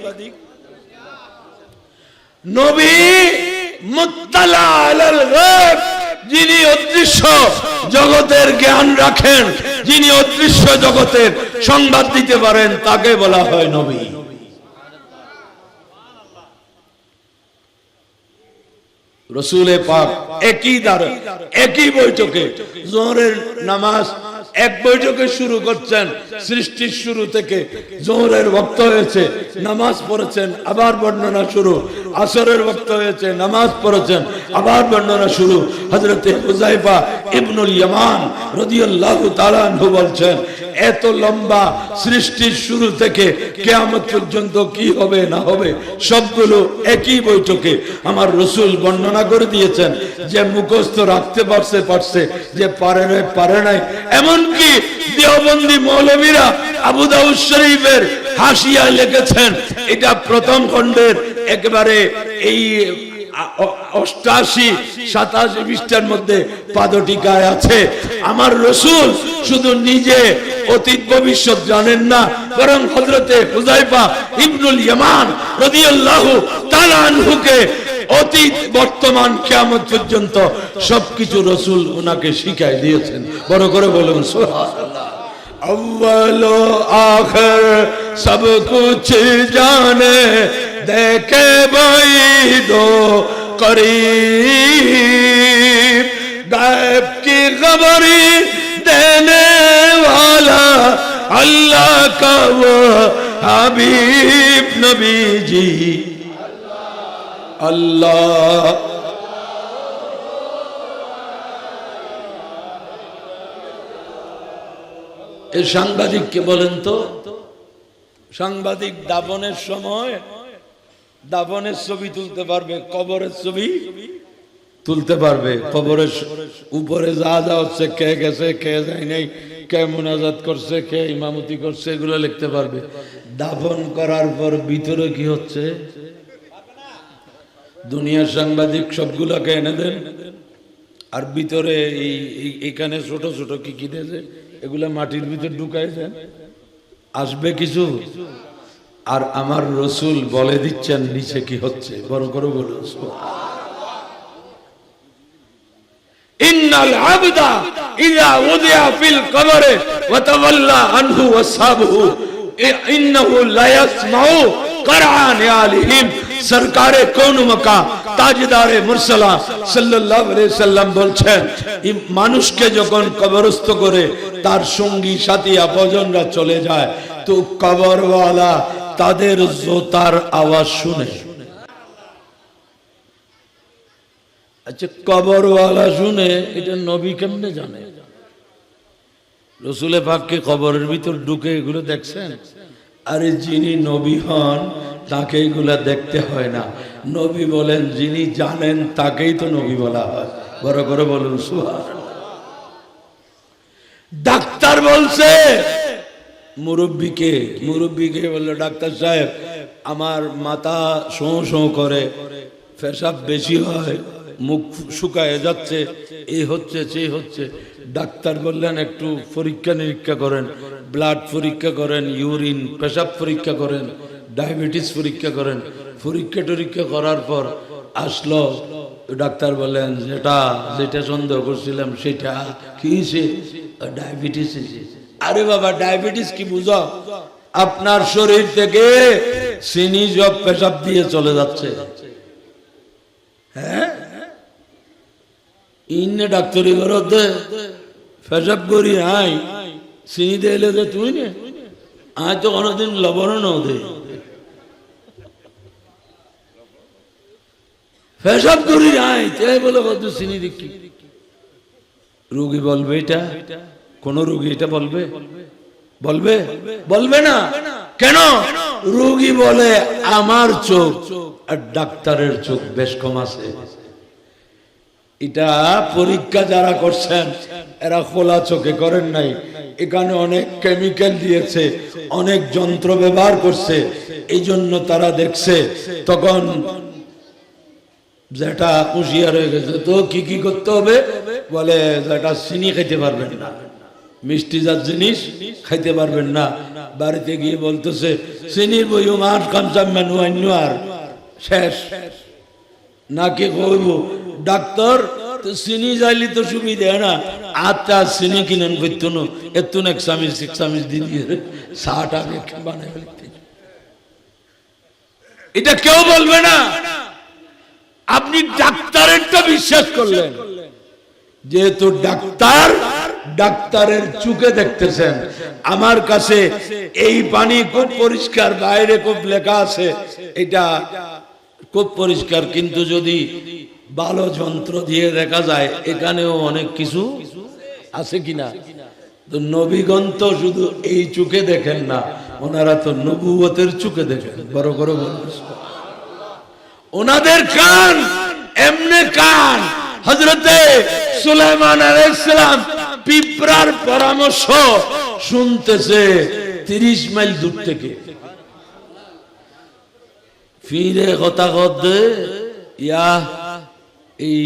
নবী মুত্তালা আলাল গায়ব, যিনি অদৃশ্য জগতের জ্ঞান রাখেন, যিনি অদৃশ্য জগতের সংবাদ দিতে পারেন, তাকে বলা হয় নবী। রসুলে পাক একই বৈঠকে জোহরের নামাজ এক বৈঠকে শুরু করছেন। সৃষ্টির শুরু থেকে জোহরের ওয়াক্ত হয়েছে, নামাজ পড়েছেন, আবার বর্ণনা শুরু। আসরের ওয়াক্ত হয়েছে, নামাজ পড়েছেন, আবার বর্ণনা শুরু। হযরতে হুযায়ফা ইবনুল ইয়ামান রাদিয়াল্লাহু তাআলা আনহু বলছেন, এত লম্বা সৃষ্টির শুরু থেকে কিয়ামত পর্যন্ত কি হবে না হবে সবগুলো একই বৈঠকে আমার রাসূল বর্ণনা করে দিয়েছেন। যে মুখস্থ রাখতে পারছে, যে পারে নাই। এমনকি দেওবন্দি মৌলভীরা আবু দাউদ শরীফের হাসিয়া লিখেছেন, এটা প্রথম খণ্ডের একেবারে এই 88-87 পৃষ্ঠার মধ্যে পাদটিকায় আছে, আমার রাসূল শুধু নিজে অতীত ভবিষ্যৎ জানেন না, বরং হযরতে হুযায়ফা ইবনুল ইয়ামান রাদিয়াল্লাহু তাআলা আনহুকে অতীত বর্তমান কিয়ামত পর্যন্ত সবকিছু রাসূল ওনাকে শিখাই দিয়েছেন। বড় করে বলুন সুবহানাল্লাহ। अव्वल आखिर सब कुछ जाने, देखे भाई दो करीब, गायब की खबरी देने वाला अल्लाह का वो हबीब नबी जी अल्लाह। এই সাংবাদিককে বলেন তো, সাংবাদিক দাফনের সময় দাফনের ছবি তুলতে পারবে, কবরের ছবি তুলতে পারবে। কবরের উপরে যা যা হচ্ছে, কে গেছে, কে যায় নাই, কে মুনাজাত করছে, কে ইমামতি করছে, এগুলো লিখতে পারবে। দাফন করার পর ভিতরে কি হচ্ছে, দুনিয়ার সাংবাদিক সবগুলোকে এনে দেন, আর ভিতরে এইখানে ছোট ছোট কি দিয়েছে, এগুলা মাটির ভিতর ঢুকাই দেন, আসবে কিছু। আর আমার রাসূল বলে দিচ্ছেন নিচে কি হচ্ছে। বড় করে বলুন ইন্নাল আবদা ইযা উযিয়া ফিল কবরে ওয়া তাওয়াল্লা আনহু ওয়াসহাবুহু ইন্নাহু লা ইয়াসমাউ কুরআন আলিহিম। সরকারে কোন মকা তাজদারে মুরসালা সাল্লাল্লাহু আলাইহি সাল্লাম বলছেন, মানুষকে যখন কবরস্থ করে তার সঙ্গী সাথী আপনজনরা চলে যায়, তো কবরওয়ালা তাদের জোতার আওয়াজ শুনে। আচ্ছা, কবরওয়ালা শুনে, এটা নবী কেমনে জানে? রাসূলে পাককে কবরের ভিতর ঢুকে এগুলো দেখছেন? আরে যিনি নবী হন তাকে এগুলা দেখতে হয় না। নবী বলেন, যিনি জানেন তাকেই তো নবী বলা হয়। বড় করে বলুন সুবহানাল্লাহ। ডাক্তার বলছে মুরব্বীকে বললো, ডাক্তার সাহেব আমার মাথা শোঁ শোঁ করে, পেশাব বেশি হয়, মুখ শুকায় যাচ্ছে, এই হচ্ছে সেই হচ্ছে। ডাক্তার বললেন একটু পরীক্ষা নিরীক্ষা করেন, ব্লাড পরীক্ষা করেন, ইউরিন পেশাব পরীক্ষা করেন, ডায়াবেটিস পরীক্ষা করেন। পরীক্ষা টরীক্ষা করার পর আসলো, ডাক্তার বললেন যেটা সন্দেহ করছিলাম সেটা কি হয়েছে, ডায়াবেটিস হয়েছে। আরে বাবা, ডায়াবেটিস কি বুঝো? আপনার শরীর থেকে চিনি সব পেশাব দিয়ে চলে যাচ্ছে। হ্যাঁ, ইন্নে ডাক্তারি করতে পেশাব করি আই চিনি দিলে যে তুই নে, আয় তো কোনোদিন লবণ নাও দে, পেশাব করি আই তাই বলে কত চিনি দেখি। রোগী বলবে এটা? কোন রোগী এটা বলবে? বলবে? বলবে না। কেন? রোগী বলে আমার চোখ আর ডাক্তারের চোখ বেশ কম আছে। এটা পরীক্ষা যারা করছেন এরা খোলা চোখে করেন নাই, এখানে অনেক কেমিক্যাল দিয়েছে, অনেক যন্ত্র ব্যবহার করছে, এই জন্য তারা দেখছে। তখন যেটা হুঁশিয়ার হয়ে গেছে, তো কি কি করতে হবে? বলে যেটা চিনি খাইতে পারবেন না, মিষ্টি জাত জিনিস খাইতে পারবেন না। বাড়িতে গিয়ে বলতেছে চিনির বই মাছ কামচাম মেনু অন্য আর শেষ নাকি কইব ডাক্তার চিনি যাইলি তো সুবিধা না, আচ্ছা চিনি কিনেন করতো না, এত এক চামিচ এক চামিচ দিয়ে চাটা বানাই ফেলতে। এটা কেউ বলবে না। আপনি ডাক্তারেরটা বিশ্বাস করলেন, যেহেতু ডাক্তার, ডাক্তারের চোখে দেখতেছেন। আমার কাছে এই পানি খুব পরিষ্কার, বাইরে খুব লেখা আছে এটা খুব পরিষ্কার, কিন্তু যদি ভালো যন্ত্র দিয়ে দেখা যায় এখানেও অনেক কিছু আছে কিনা। তো নবীগণ তো শুধু এই চোখে দেখেন না, ওনারা তো নবুয়তের চোখে দেখেন। বড় করে বলবেন ওনাদের কান এমনে কান। হযরতে সুলাইমান আলাইহিস সালাম পিঁপড়ার পরামর্শ শুনতেছে 30 মাইল দূর থেকে। ফিরে কথা কদে ইয়া এই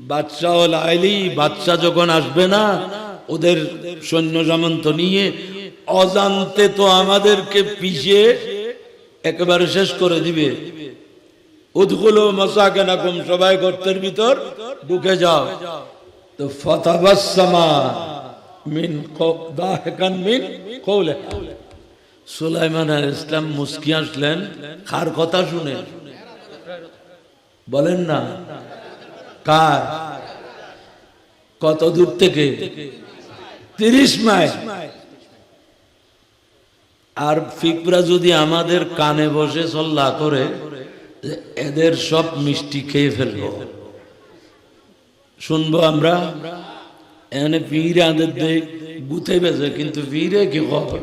বাদশা আইলি, বাদশা যখন আসবে না ওদের সৈন্য সামন্ত নিয়ে অজান্তে তো আমাদেরকে পিষে একেবারে শেষ করে দিবে। উদখুলু মাসাকিনাকুম, সবাই গর্তের ভিতর ঢুকে যাও। তো ফাতাবাসসামা মিন দাহিকান মিন কওলিহা, সুলাইমান আলাইহিস সালাম মুস্কি আসলেন কার কথা শুনে? বলেন না কার? কত দূর থেকে? 30 মাইল। আর পিঁপড়া যদি আমাদের কানে বসে চল্লা করে, এদের সব মিষ্টি খেয়ে ফেলবো, শুনবো আমরা। এনে পীরে আমাদের গুথে বেজে, কিন্তু পীরে কি খবর?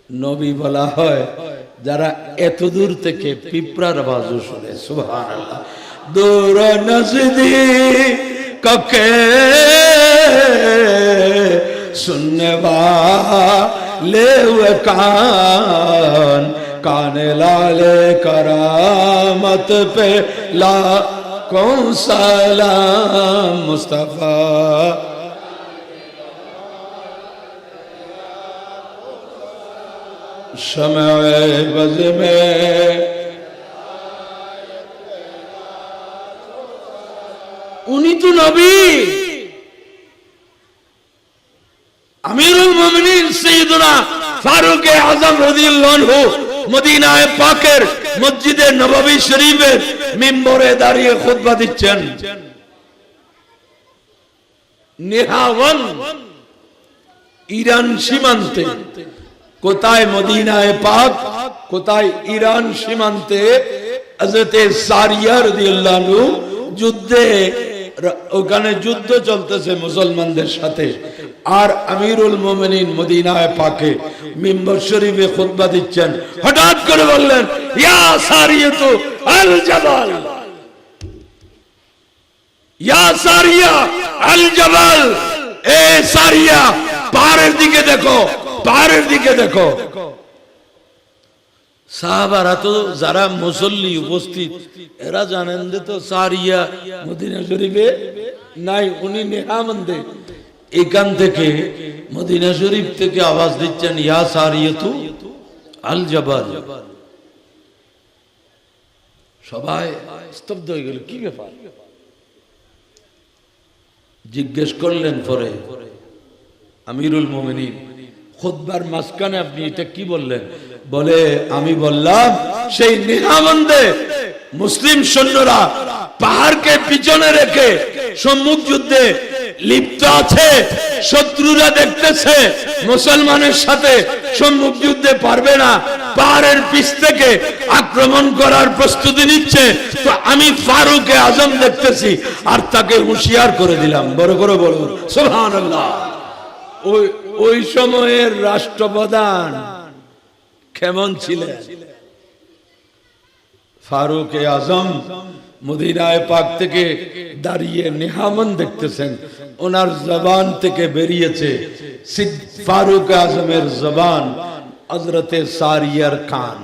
নবী বলা হয় যারা এত দূর থেকে পিঁপড়ার আওয়াজও শুনে। সুবহানাল্লাহ। দূর নজদীক কে सुनने वाले हुए कान, काने लाले करामत पे लाखों सलाम मुस्तफा। शम्ए बज़ में उन्हीं तो नबी আমিরুল মুমিনিন সাইয়্যিদুনা ফারুক আযম রাদিয়াল্লাহু আনহু মদিনায়ে পাকের মসজিদে নববী শরীফের মিম্বরে দাঁড়িয়ে খুতবা দিচ্ছেন। নিহাওয়ান ইরান সীমান্তে, কোথায়? মদিনায়ে পাক, কোথায়? ইরান সীমান্তে। হযরতে সারিয়া রাদিয়াল্লাহু আনহু যুদ্ধে, ওখানে যুদ্ধ চলতেছে মুসলমানদের সাথে, আর আমিরুল মুমিনিন মদিনায়ে পাকে মিম্বর শরীফে খুতবা দিচ্ছেন। হঠাৎ করে বললেন, ইয়া সারিয়াতু আল জাবাল, ইয়া সারিয়া আল জাবাল, এ সারিয়া পাহাড়ের দিকে দেখো, পাহাড়ের দিকে দেখো। সাহাবারা তো যারা মুসল্লি উপস্থিত, এরা জানেন যে তো সারিয়া মদিনা শরীফে নাই, উনি নেহামন্দে। এখান থেকে মদিনা শরীফ থেকে আওয়াজ দিচ্ছেন, ইয়া সারিয়াতু আল জাবাল। সবাই স্তব্ধ হয়ে গেল, কি ব্যাপার? জিজ্ঞেস করলেন পরে আমিরুল মুমিনিন, খুতবার মাঝখানে আপনি এটা কি বললেন? বলে, আমি বললাম সেই নিহামন্দে মুসলিম সৈন্যরা পাহাড়কে পিছনে রেখে সম্মুখ যুদ্ধে লিপ্ত আছে। শত্রুরা দেখতেছে মুসলমানের সাথে সম্মুখ যুদ্ধে পারবে না, পাহাড়ের পিছ থেকে আক্রমণ করার প্রস্তুতি নিচ্ছে। তো আমি ফারুক আজম দেখতেছি আর তাকে হুঁশিয়ার করে দিলাম। বড় করে বলুন সুবহানাল্লাহ। ওই সময়ের রাষ্ট্রপ্রধান কেমন ছিলেন? ফারুক আজম মদিনায় পাক থেকে দাঁড়িয়ে নেহামন দেখতেছেন, ওনার জবান থেকে বেরিয়েছে ফারুক আজমের জবান হযরতে সারিয়ার কান।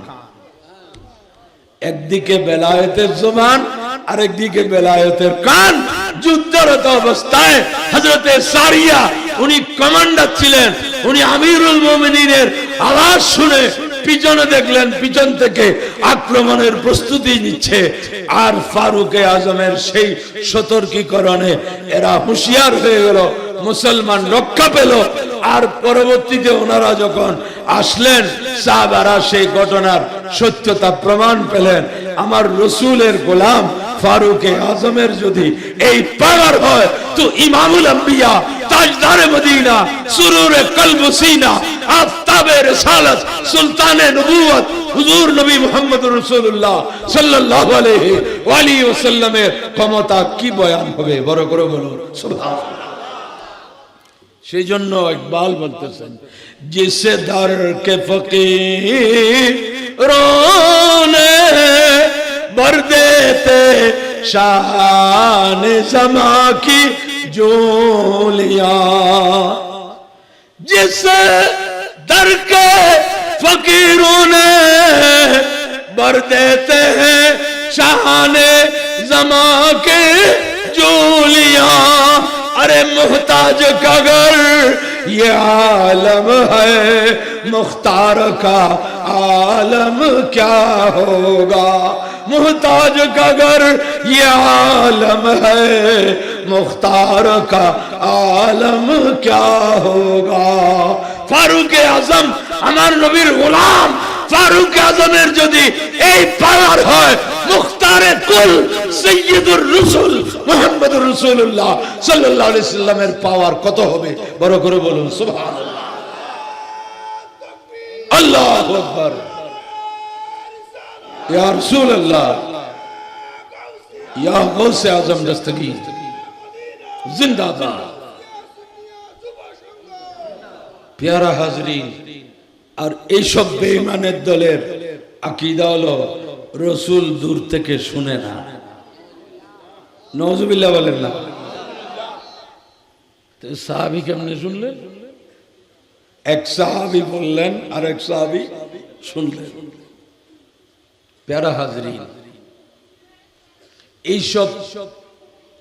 একদিকে বেলায়েতের জবান আর একদিকে বেলায়েতের কান। যুদ্ধরত অবস্থায় হযরতে সারিয়া, উনি কমান্ডার ছিলেন, উনি আমিরুল মুমিনিনের আওয়াজ শুনে পিছনে দেখলেন, পিছন থেকে আক্রমণের প্রস্তুতি নিচ্ছে। আর ফারুক আজমের সেই সতর্কীকরণে এরা হুঁশিয়ার হয়ে গেল, মুসলমান রক্ষা পেল। আর পরবর্তীতে ওনারা যখন আসলেন, সাহাবারা সেই ঘটনার সত্যতা প্রমাণ পেলেন। আমার রসুলের গোলাম ফারুক আজমের যদি এই পাওয়ার হয় তো ইমামুল আম্বিয়া, তাজদারে মদিনা, সুরুরে কলব সিনা, আফতাবে রিসালাত, সুলতানে নবুয়ত হুজুর নবী মুহাম্মদুর রাসূলুল্লাহ সাল্লাল্লাহু আলাইহি ওয়াসাল্লামের ক্ষমতা কি বয়ান হবে? বড় করে বলুন সুবহানাল্লাহ। সেই জন্য ইকবাল বলতেছেন, জিসে দর কে ফকিরোনে ভর দেতে শান জমা কি जोलियां, जिस दर के फकीरों ने भर देते हैं शाहाने जमा के जोलियां। अरे मुहताज का घर ये आलम है, मुख्तार का आलम क्या होगा? मुहताज का घर ये आलम है, मुख्तार का आलम क्या होगा? फारूक आजम আমার নবীর গোলাম। ফারুক আজমের যদি এই পাওয়ার হয়, মুখতারে কুল সাইয়্যিদুর রাসূল মুহাম্মদুর রাসূলুল্লাহ সাল্লাল্লাহু আলাইহি সাল্লামের পাওয়ার কত হবে? বড় করে বলুন সুবহানাল্লাহ। আল্লাহু আকবার। ইয়া রাসূলুল্লাহ, ইয়া গৌসে আজম দস্তগীর জিন্দাবাদ। প্যারা হাজরিন, আর এইসব বেঈমানের দলের আকীদা হলো রাসূল দূর থেকে শুনে না। নাউযুবিল্লাহ বলেন না। তো সাহাবী কেমনে শুনলেন? এক সাহাবী বললেন আর এক সাহাবী শুনলেন। প্যারা হাজরিন, এইসব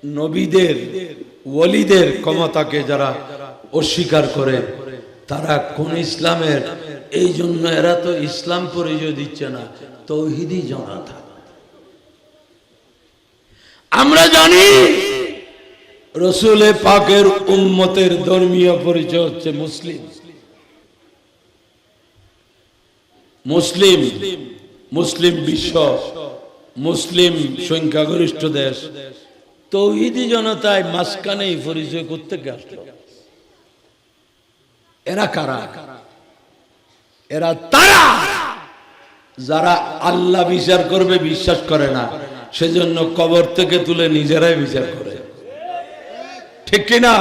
নবীদের ওয়ালিদের ক্ষমতাকে যারা অস্বীকার করে, তারা কোন ইসলামের? এই জন্য এরা তো ইসলাম পরিচয় দিচ্ছে না, তৌহিদি জনতা। আমরা জানি রাসূল পাকের উম্মতের ধর্মীয় পরিচয় হচ্ছে মুসলিম। মুসলিম মুসলিম বিশ্ব, মুসলিম সংখ্যাগরিষ্ঠ দেশ। তৌহিদি জনতায় মাঝখানে এই পরিচয় করতে আসলো। এরা কারা? এরা তারা যারা আল্লাহ বিচার করবে বিশ্বাস করে না, সেজন্য কবর থেকে তুলে নিজেরাই বিচার করে। ঠিক কিনা?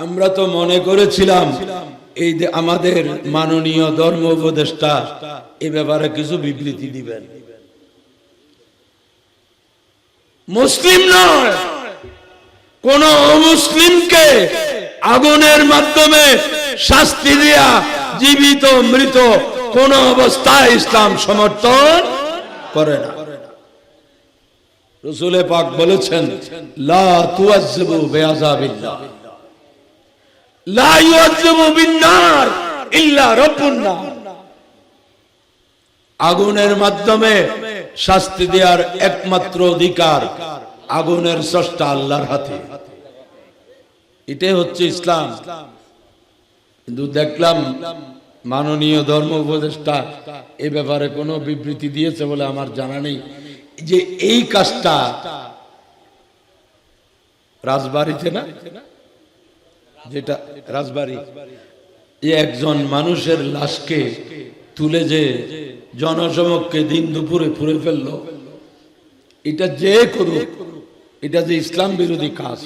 আমরা তো মনে করেছিলাম এই যে আমাদের মাননীয় ধর্ম উপদেষ্টা এ ব্যাপারে কিছু বিবৃতি দিবেন। মুসলিম নয়, কোন অমুসলিমকে আগুনের মাধ্যমে শাস্তি দেয়া, জীবিত মৃত কোন অবস্থায় ইসলাম সমর্থন করে না। রাসূল পাক বলেছেন, লা তুআযযিবু বিআযাবিল্লাহ, লা ইউআযযিবু বিন-নার ইল্লা রাব্বুন নার। আগুনের মাধ্যমে শাস্তি দেওয়ার একমাত্র অধিকার আগুনের স্রষ্টা আল্লাহর হাতে। এটাই হচ্ছে ইসলাম। কিন্তু দেখলাম মাননীয় ধর্ম উপদেষ্টা এ ব্যাপারে কোনো বিবৃতি দিয়েছে বলে আমার জানা নেই। যে এই কাজটা রাজবাড়িতে না, যেটা রাজবাড়ি, একজন মানুষের লাশকে তুলে যে জনসমক্ষে দিন দুপুরে পুড়ে ফেললো, এটা যে করুক, এটা যে ইসলাম বিরোধী কাজ,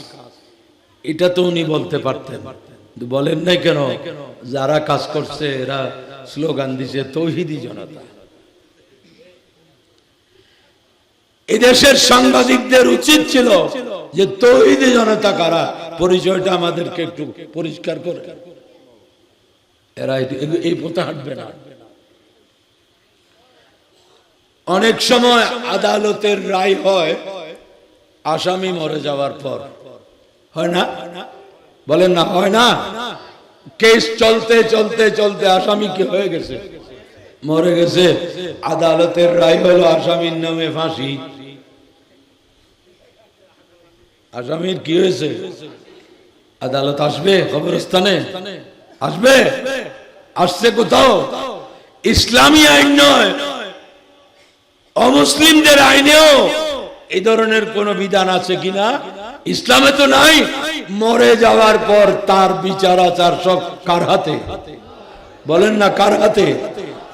এটা তো উনি বলতে পারতেন, কিন্তু বলেন নাই কেন? যারা কাজ করছে এরা স্লোগান দিছে তৌহিদি জনতা। এদেশের সাংবাদিকদের উচিত ছিল যে তৌহিদি জনতা কারা পরিচয়টা আমাদেরকে একটু পরিষ্কার করে। এরা এই পথে হাঁটবে না। অনেক সময় আদালতের রায় হয় আসামি মরে যাওয়ার পর, হয় না? বলেন না, হয় না? কেস চলতে চলতে চলতে আসামি কি হয়ে গেছে? মরে গেছে। আদালতের রায় হলো আসামির নামে ফাঁসি। আসামির কি হয়েছে? আদালত আসবে, কবরস্থানে আসবে, আসছে কোথাও? ইসলামী আইন নয়, অমুসলিমদের আইনেও এই ধরনের কোন বিধান আছে কিনা? ইসলামে তো নাই। মরে যাওয়ার পর তার বিচার আচার সব কার হাতে? বলেন না, কার হাতে?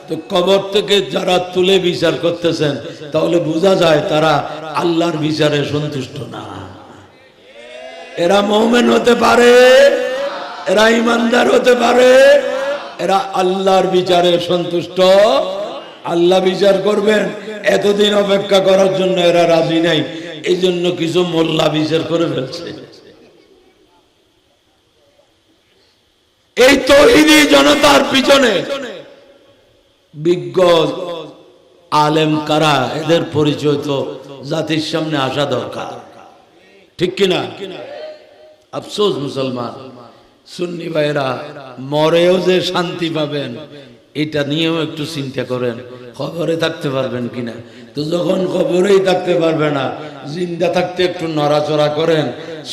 তো কবর থেকে যারা তুলে বিচার করতেছেন, তাহলে বোঝা যায় তারা আল্লাহর বিচারে সন্তুষ্ট না। এরা মুমিন হতে পারে, এরা ইমানদার হতে পারে, এরা আল্লাহর বিচারে সন্তুষ্ট। আল্লাহ বিচার করবেন, এতদিন অপেক্ষা করার জন্য এরা রাজি নাই। এই জন্য কিছু মোল্লা বিচার করে ফেলছে। এই তৌহিদি জনতার পিছনে বিজ্ঞ আলেম কারা, এদের পরিচয় তো জাতির সামনে আসা দরকার, ঠিক কিনা? আফসোস মুসলমান সুন্নি ভাইরা মরেও যে শান্তি পাবেন, এটা নিয়েও একটু চিন্তা করেন। খবরে থাকতে পারবেন কিনা? তো যখন খবরেই থাকতে পারবে না, জিন্দা থাকতে একটু নড়াচড়া করেন।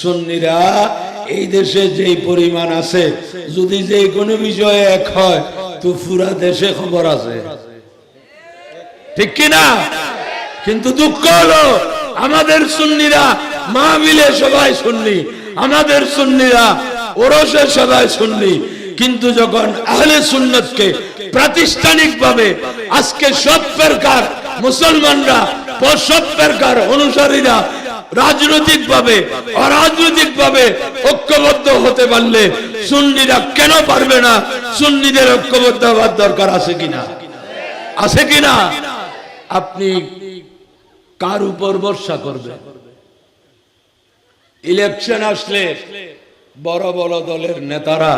সুন্নিরা এই দেশে যেই পরিমাণ আছে, যদি যে কোনো বিষয়ে এক হয় তো পুরা দেশে খবর আছে, ঠিক কিনা? কিন্তু দুঃখ হলো আমাদের সুন্নিরা মাহফিলে সবাই সুন্নি, আমাদের সুন্নিরা ওরসে সবাই সুন্নি, কিন্তু যখন আহলে সুন্নতকে প্রাতিষ্ঠানিকভাবে আজকে সব প্রকার মুসলমানরা, সব প্রকার অনুসারীরা রাজনৈতিকভাবে অরাজনৈতিকভাবে ঐক্যবদ্ধ হতে পারলে সুন্নিরা কেন পারবে না? সুন্নিদের ঐক্যবদ্ধ হওয়ার দরকার আছে কিনা? আছে কিনা? আপনি কার উপর ভরসা করবেন? ইলেকশন আসলে বড় বড় দলের নেতারা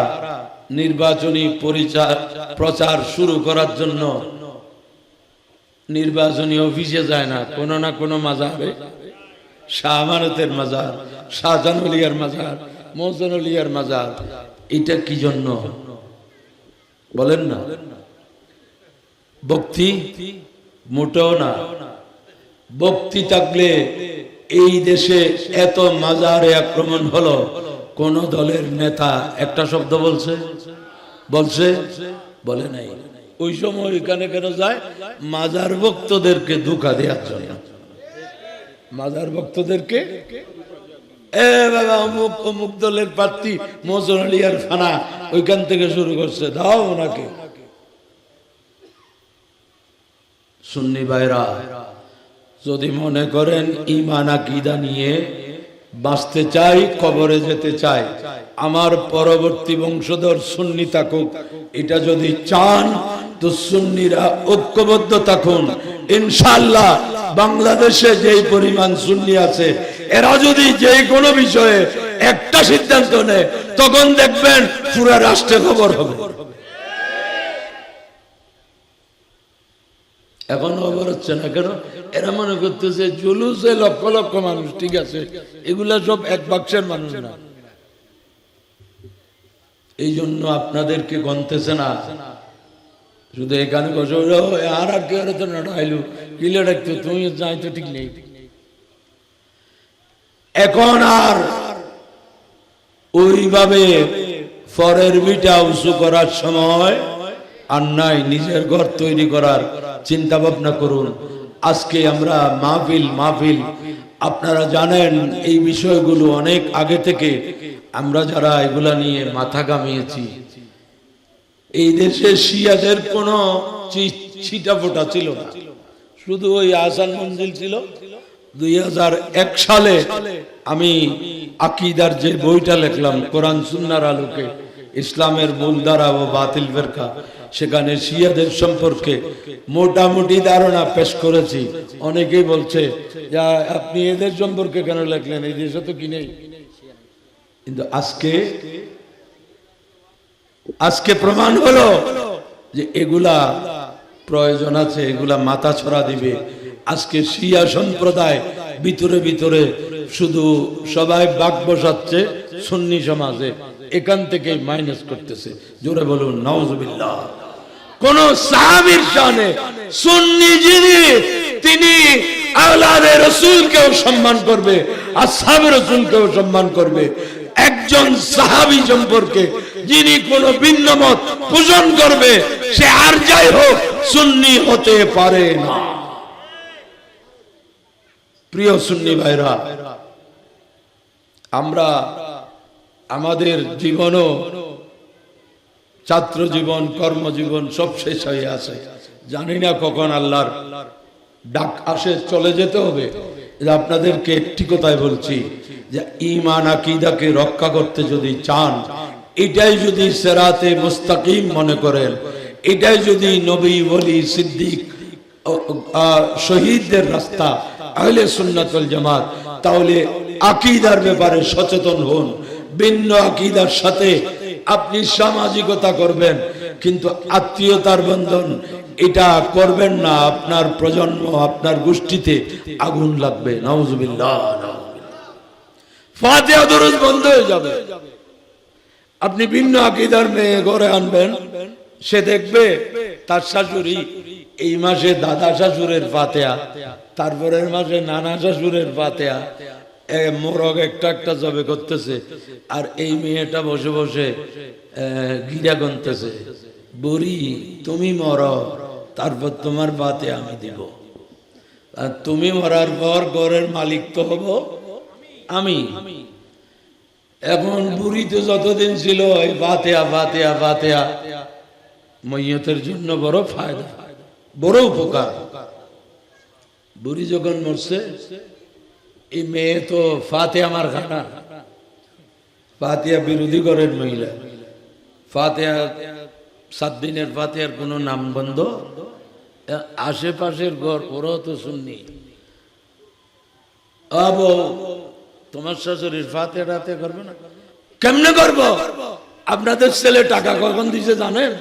নির্বাচনী প্রচার শুরু করার জন্য নির্বাচনী অফিসে যায় না, কোনো না কোনো মাজারে, শাহ আমানতের মাজার, শাহজানুলিয়ার মাজার, মোহসেনুলিয়ার মাজার। এটা কি জন্য বলেন না? ভক্তি? মোটেও না। ভক্তি থাকলে এই দেশে এত মাজারে আক্রমণ হলো, কোন দলের নেতা একটা শব্দ বলছে? বলছে? বলে নাই। ওই সময় এখানে কেন যায়? মাজার ভক্তদেরকে ধোঁকা দেওয়ার জন্য। মাজার ভক্তদেরকে, এ বাবা অমুক অমুক দলের প্রার্থী মোহসেন আলিয়ার ফানা, ওইখান থেকে শুরু করছে, দাও ওনাকে। সুন্নি ভাইরা যদি মনে করেন ঈমান আকীদা নিয়ে বাঁচতে চাই, কবরে যেতে চাই, আমার পরবর্তী বংশধর সুন্নি থাকুক, এটা যদি চান তো সুন্নিরা ঐক্যবদ্ধ থাকুন। ইনশাআল্লাহ বাংলাদেশে যেই পরিমাণ সুন্নি আছে, এরা যদি যে কোনো বিষয়ে একটা সিদ্ধান্ত নেয়, তখন দেখবেন পুরো রাষ্ট্রে খবর হবে। এখন খবর হচ্ছে না কেন? এরা মনে করতেছে জুলুসে লক্ষ লক্ষ মানুষ, ঠিক আছে, এগুলা সব এক বাক্সের মানুষ না। এই জন্য আপনাদেরকে গন্তেছে না, শুধু এখানে আর আর কি তো নাইলু কিলে রাখতো, তুমি যাই তো ঠিক নেই। এখন আর ওইভাবে ফরের বিটা উঁচু করার সময় আর নাই, নিজের ঘর তৈরি করার চিন্তা ভাবনা করুন। আজকে আমরা মাহফিল আপনারা জানেন এই বিষয়গুলো অনেক আগে থেকে আমরা যারা এগুলা নিয়ে মাথা ঘামিয়েছি। এই দেশে শিয়াদের কোনো ছিটা ফোটা ছিল না, শুধু ওই আহসান মঞ্জিল ছিল, 2001 সালে আমি আকীদার যে বইটা লিখলাম কোরআন সুন্নাহর আলোকে ইসলামের মূলধারা ও বাতিল ফিরকা, সেখানে শিয়াদের সম্পর্কে মোটামুটি ধারণা পেশ করেছি। অনেকেই বলছে যে আপনি এদের সম্পর্কে কেন লিখলেন, এই দেশে তো কি নেই। কিন্তু আজকে প্রমাণ হলো যে এগুলা প্রয়োজন আছে, এগুলা মাথা ছড়া দিবে। আজকে শিয়া সম্প্রদায় ভিতরে ভিতরে শুধু সবাই বাক বসাচ্ছে সুন্নি সমাজে, এখান থেকে মাইনাস করতেছে। জোরে বলুন নাউজুবিল্লাহ। কোন সাহাবীর শানে সুন্নি যিনি, তিনি আওলাদে রাসূলকেও সম্মান করবে, আসহাবে রাসূলকেও সম্মান করবে। একজন সাহাবী সম্পর্কে যিনি কোন ভিন্ন মত পোষণ করবে, সে আর যাই হোক সুন্নি হতে পারে না। প্রিয় সুন্নি ভাইরা, আমরা আমাদের জীবনও, ছাত্র জীবন, কর্মজীবন সব শেষ হয়ে আছে। জানি না কখন আল্লাহর ডাক আসে, চলে যেতে হবে। আপনাদেরকে একটি কথাই বলছি যে ঈমান আকীদাকে রক্ষা করতে যদি চান, এটাই যদি সিরাতে মুস্তাকিম মনে করেন, এটাই যদি নবী ওলি সিদ্দিক শহীদদের রাস্তা আহলে সুন্নাত ওয়াল জামাত, তাহলে আকীদার ব্যাপারে সচেতন হন। ভিন্ন আকীদার সাথে আপনি সামাজিকতা করবেন, কিন্তু আত্মীয়তার বন্ধন এটা করবেন না। আপনার প্রজন্ম, আপনার গোষ্ঠীতে আগুন লাগবে। নাউজুবিল্লাহ। ফাতিহা দরুদ বন্ধ হয়ে যাবে। আপনি ভিন্ন আকীদার মেয়ে ঘরে আনবেন, সে দেখবে তার শাশুড়ি এই মাসে দাদা শাশুড়ের ফাতিহা, তারপরের মাসে নানা শাশুড়ের ফাতিহা, মোরগ একটা একটা জবে করতেছে, আর এই মেয়েটা বসে বসে গিরা গুনতেছে। বুড়ি তুমি মরো, তারপর তোমার ফাতিহা আমি দিব, আর তুমি মরার পর ঘরের মালিক তো হব আমি। এখন বুড়ি তো যতদিন ছিল এই ফাতিহা ফাতিহা ফাতিহা, মইয়তের জন্য বড় ফায়দা, বড় উপকার। বুড়ি যখন মরছে, এই মেয়ে তো ফাতিহা আমার খানা, ফাতিহা বিরোধী ঘরের মহিলা। ফাতিহা 7 দিনের ফাতিহার কোনো নাম বন্ধ। আশেপাশের ঘর ওরাও তো সুন্নি। আবো তোমার শাশুড়ির ফাতিহা রাতে করবে না? কেমনে করবো? আপনাদের ছেলে টাকা কখন দিছে জানেন?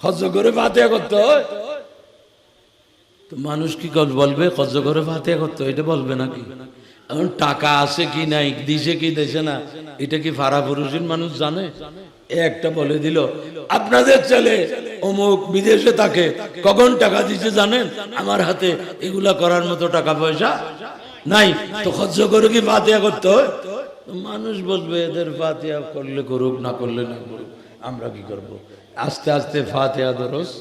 খরচ করে ফাতিহা করতে হয়। তো মানুষ কি বলবে খরচ করে ফাতিহা করতে হয়, এটা বলবে নাকি? এখন টাকা আছে কি নাই, দিছে কি দিছে না, এটা কি ফারা পুরুষের মানুষ জানে? একটা বলে দিল আপনাদের ছেলে অমুক বিদেশে থাকে, কখন টাকা দিছে জানেন? আমার হাতে এগুলা করার মতো টাকা পয়সা নাই, তো খরচ করে কি ফাতিহা করতে হয়? মানুষ বলবে এদের ফাতিহা করলে করুক, না করলে না করুক, আমরা কি করব? আস্তে আস্তে ফাতিহা দরস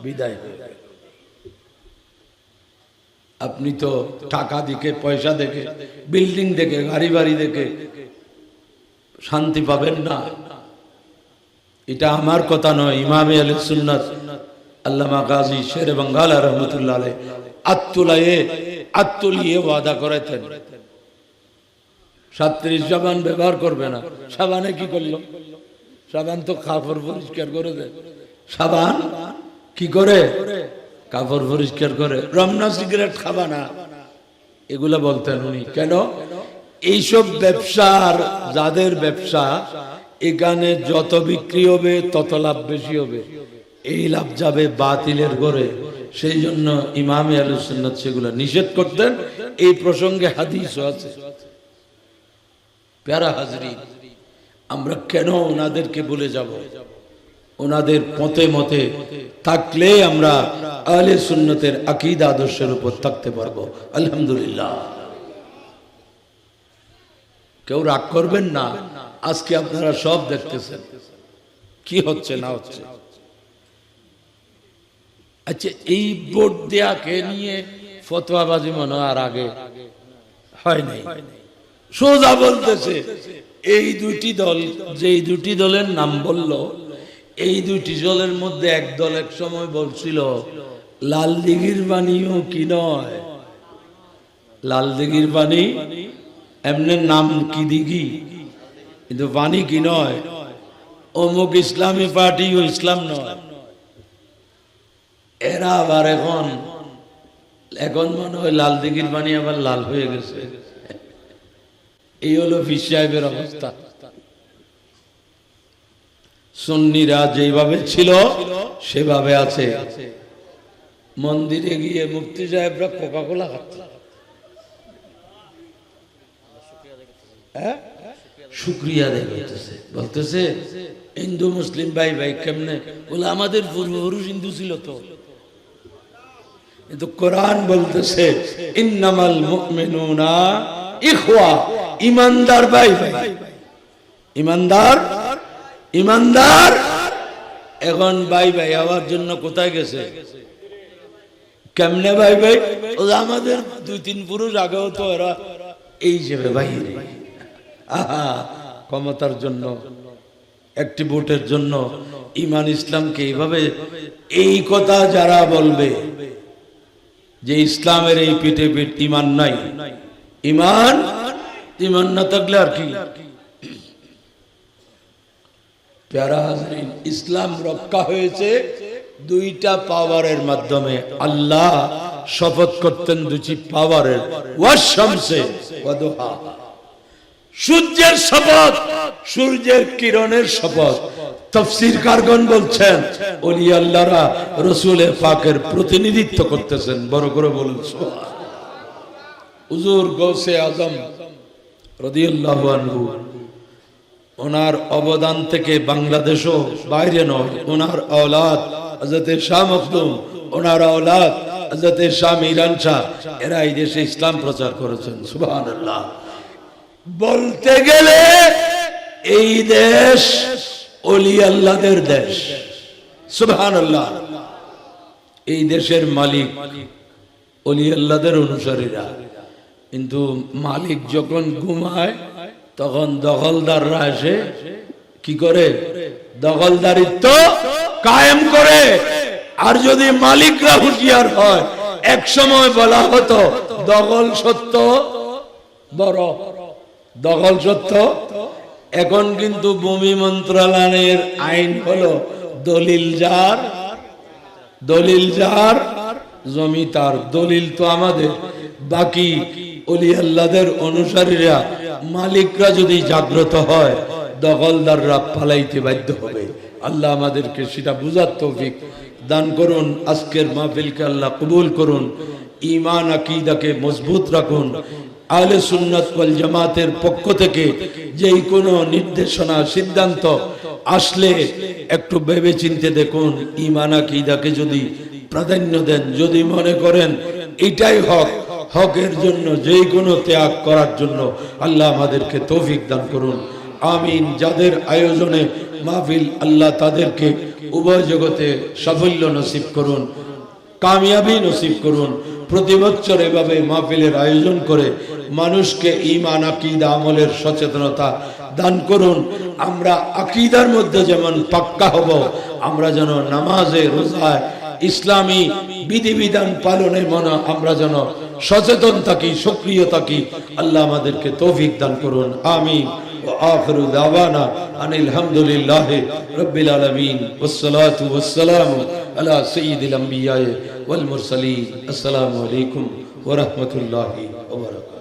বিদায় হয়ে যায়। আপনি তো টাকা দেখে, পয়সা দেখে, বিল্ডিং দেখে, গাড়ি বাড়ি দেখে শান্তি পাবেন না। এটা আমার কথা নয়, ইমামে আহলে সুন্নাত আল্লামা গাজী শেরে বাঙ্গাল রহমতুল্লাহ আলাইহি আত্তুলিয়ে ওয়াদা করেছেন 37 সাবান ব্যবহার করবে না। সাবানে কি করলো? সাবান তো কাপড় পরিষ্কার করে দেয়। সাবান কি করে? কাপড় পরিষ্কার করে। রমনা সিগারেট খাবা না, এগুলা বলতেন উনি। কেন? এইসব ব্যবসার, যাদের ব্যবসা, এখানে যত বিক্রি হবে তত লাভ বেশি হবে, এই লাভ যাবে বাতিলের ঘরে। সেই জন্য ইমামে আহলে সুন্নাত সেগুলা নিষেধ করতেন। এই প্রসঙ্গে হাদিসও আছে। প্যারা হাজরিন, আমরা কেন ওনাদেরকে ভুলে যাব? ওনাদের পথে মতে থাকলে আমরা আহলে সুন্নতের আকীদা আদর্শের উপর থাকতে পারবো। আলহামদুলিল্লাহ। কেউ রাগ করবেন না। আজকে আপনারা সব দেখতেছেন কি হচ্ছে না হচ্ছে। আচ্ছা, এই ভোট দেয়াকে নিয়ে ফতোয়াবাজি মনে আর আগে হয় নাই। সোজা বলতেছে এই দুইটি দল, যেই দুটি দলের নাম বলল, এই দুইটি দলের মধ্যে এক দল এক সময় বলছিল লাল দিঘির বাণীও কি নয়, লাল দিঘির পানি এমনি নাম কি দিঘি, কিন্তু পানি কি নয়। অমুক ইসলামী পার্টি ও ইসলাম নয়। এরা আবার এখন মনে হয় লাল দিঘির পানি আবার লাল হয়ে গেছে। এই হলো পীর সাহেবের অবস্থা। সুন্নিরা যেভাবে ছিল সেভাবে আছে। মন্দিরে গিয়ে মুফতি সাহেবরা কোকা-কোলা খাচ্ছে, শুকরিয়া আদায় করতেছে, বলতেছে হিন্দু মুসলিম ভাই ভাই কেমনে, বলে আমাদের পূর্বপুরুষ হিন্দু ছিল তো। কিন্তু কোরআন বলতেছে ইন্নামাল মুমিনুনা ইখওয়া, ইমানদার ভাই ভাই, ইমানদার ইমানদার। এখন ভাই ভাই হওয়ার জন্য কোথায় গেছে? কেমনে ভাই ভাই? আমাদের 2-3 পুরুষ আগেও তো এরা এই হিসেবে বাইরে, ক্ষমতার জন্য, একটি ভোটের জন্য ইমান ইসলামকে এইভাবে, এই কথা যারা বলবে যে ইসলামের এই পিঠে পিঠ ইমান নাই, ইমান ইমান না থাকলে আর কি। প্যারা হাজরিন, ইসলাম রক্ষা হয়েছে 2টা পাওয়ারের মাধ্যমে। আল্লাহ শপথ করতেন 2টি পাওয়ারের, ওয়াশ-শামসে ওয়া দুহা, সূর্যের শপথ, সূর্যের কিরণের শপথ। তাফসীরকারগণ বলছেন ওলি আল্লাহরা রাসূলের পাকের প্রতিনিধিত্ব করতেছেন। বড় করে বলুন সুবহান। হুজুর গৌসে আজম রাদিয়াল্লাহু আনহু, ওনার অবদান থেকে বাংলাদেশও বাইরে নয়, ওনার औलाद হযরত শাহ মখদুম, ওনার औलाद হযরত শাহ মিরান শাহ, এরা এই দেশে ইসলাম প্রচার করেছেন। সুবহানাল্লাহ। বলতে গেলে এই দেশ ওলি আল্লাহদের দেশ। সুবহানাল্লাহ। এই দেশের মালিক ওলি আল্লাহদের অনুসারীরা, কিন্তু মালিক যখন ঘুমায় তখন দখলদাররা এসে কি করে? দখলদারিত্ব কায়েম করে। আর যদি মালিকরা হুঁশিয়ার হয়, এক সময় বলা হতো দখল সত্য বড়, দখল সত্য। এখন কিন্তু ভূমি মন্ত্রণালয়ের আইন হলো দলিল যার, দলিল যার জমি তার। দলিল তো আমাদের, বাকি ওলি আল্লাহদের অনুসারীরা, মালিকরা যদি জাগ্রত হয় দখলদাররা পালাইতে বাধ্য হবে। আল্লাহ আমাদেরকে সেটা বুঝার তৌফিক দান করুন। আজকের মাহফিলকে আল্লাহ কবুল করুন। ঈমান আকীদাকে মজবুত রাখুন। আহলে সুন্নাত ওয়াল জামাতের পক্ষ থেকে যেই কোনো নির্দেশনা সিদ্ধান্ত আসলে একটু ভেবে চিন্তে দেখুন। ঈমান আকীদাকে যদি প্রাধান্য দেন, যদি মনে করেন এটাই হক, হকের জন্য যেই কোনো ত্যাগ করার জন্য আল্লাহ আমাদেরকে তৌফিক দান করুন। আমিন। যাদের আয়োজনে মাহফিল, আল্লাহ তাদেরকে উভয় জগতে সাফল্য নসিব করুন, কামিয়াবি নসিব করুন। প্রতি বছর এভাবে মাহফিলের আয়োজন করে মানুষকে ঈমান আকীদা আমলের সচেতনতা দান করুন। আমরা আকীদার মধ্যে যেমন পাক্কা হব, আমরা যেন নামাজে, রোজায়, ইসলামী বিধিবিধান পালনে মনে আমরা যেন সচেতন থাকি, সক্রিয় থাকি। আল্লাহ আমাদেরকে তৌফিক দান করুন। আমিন। وآخر دعوانا أن الحمد لله رب العالمين والصلاة والسلام على سيد الأنبياء والمرسلين. السلام عليكم ورحمة الله وبركاته.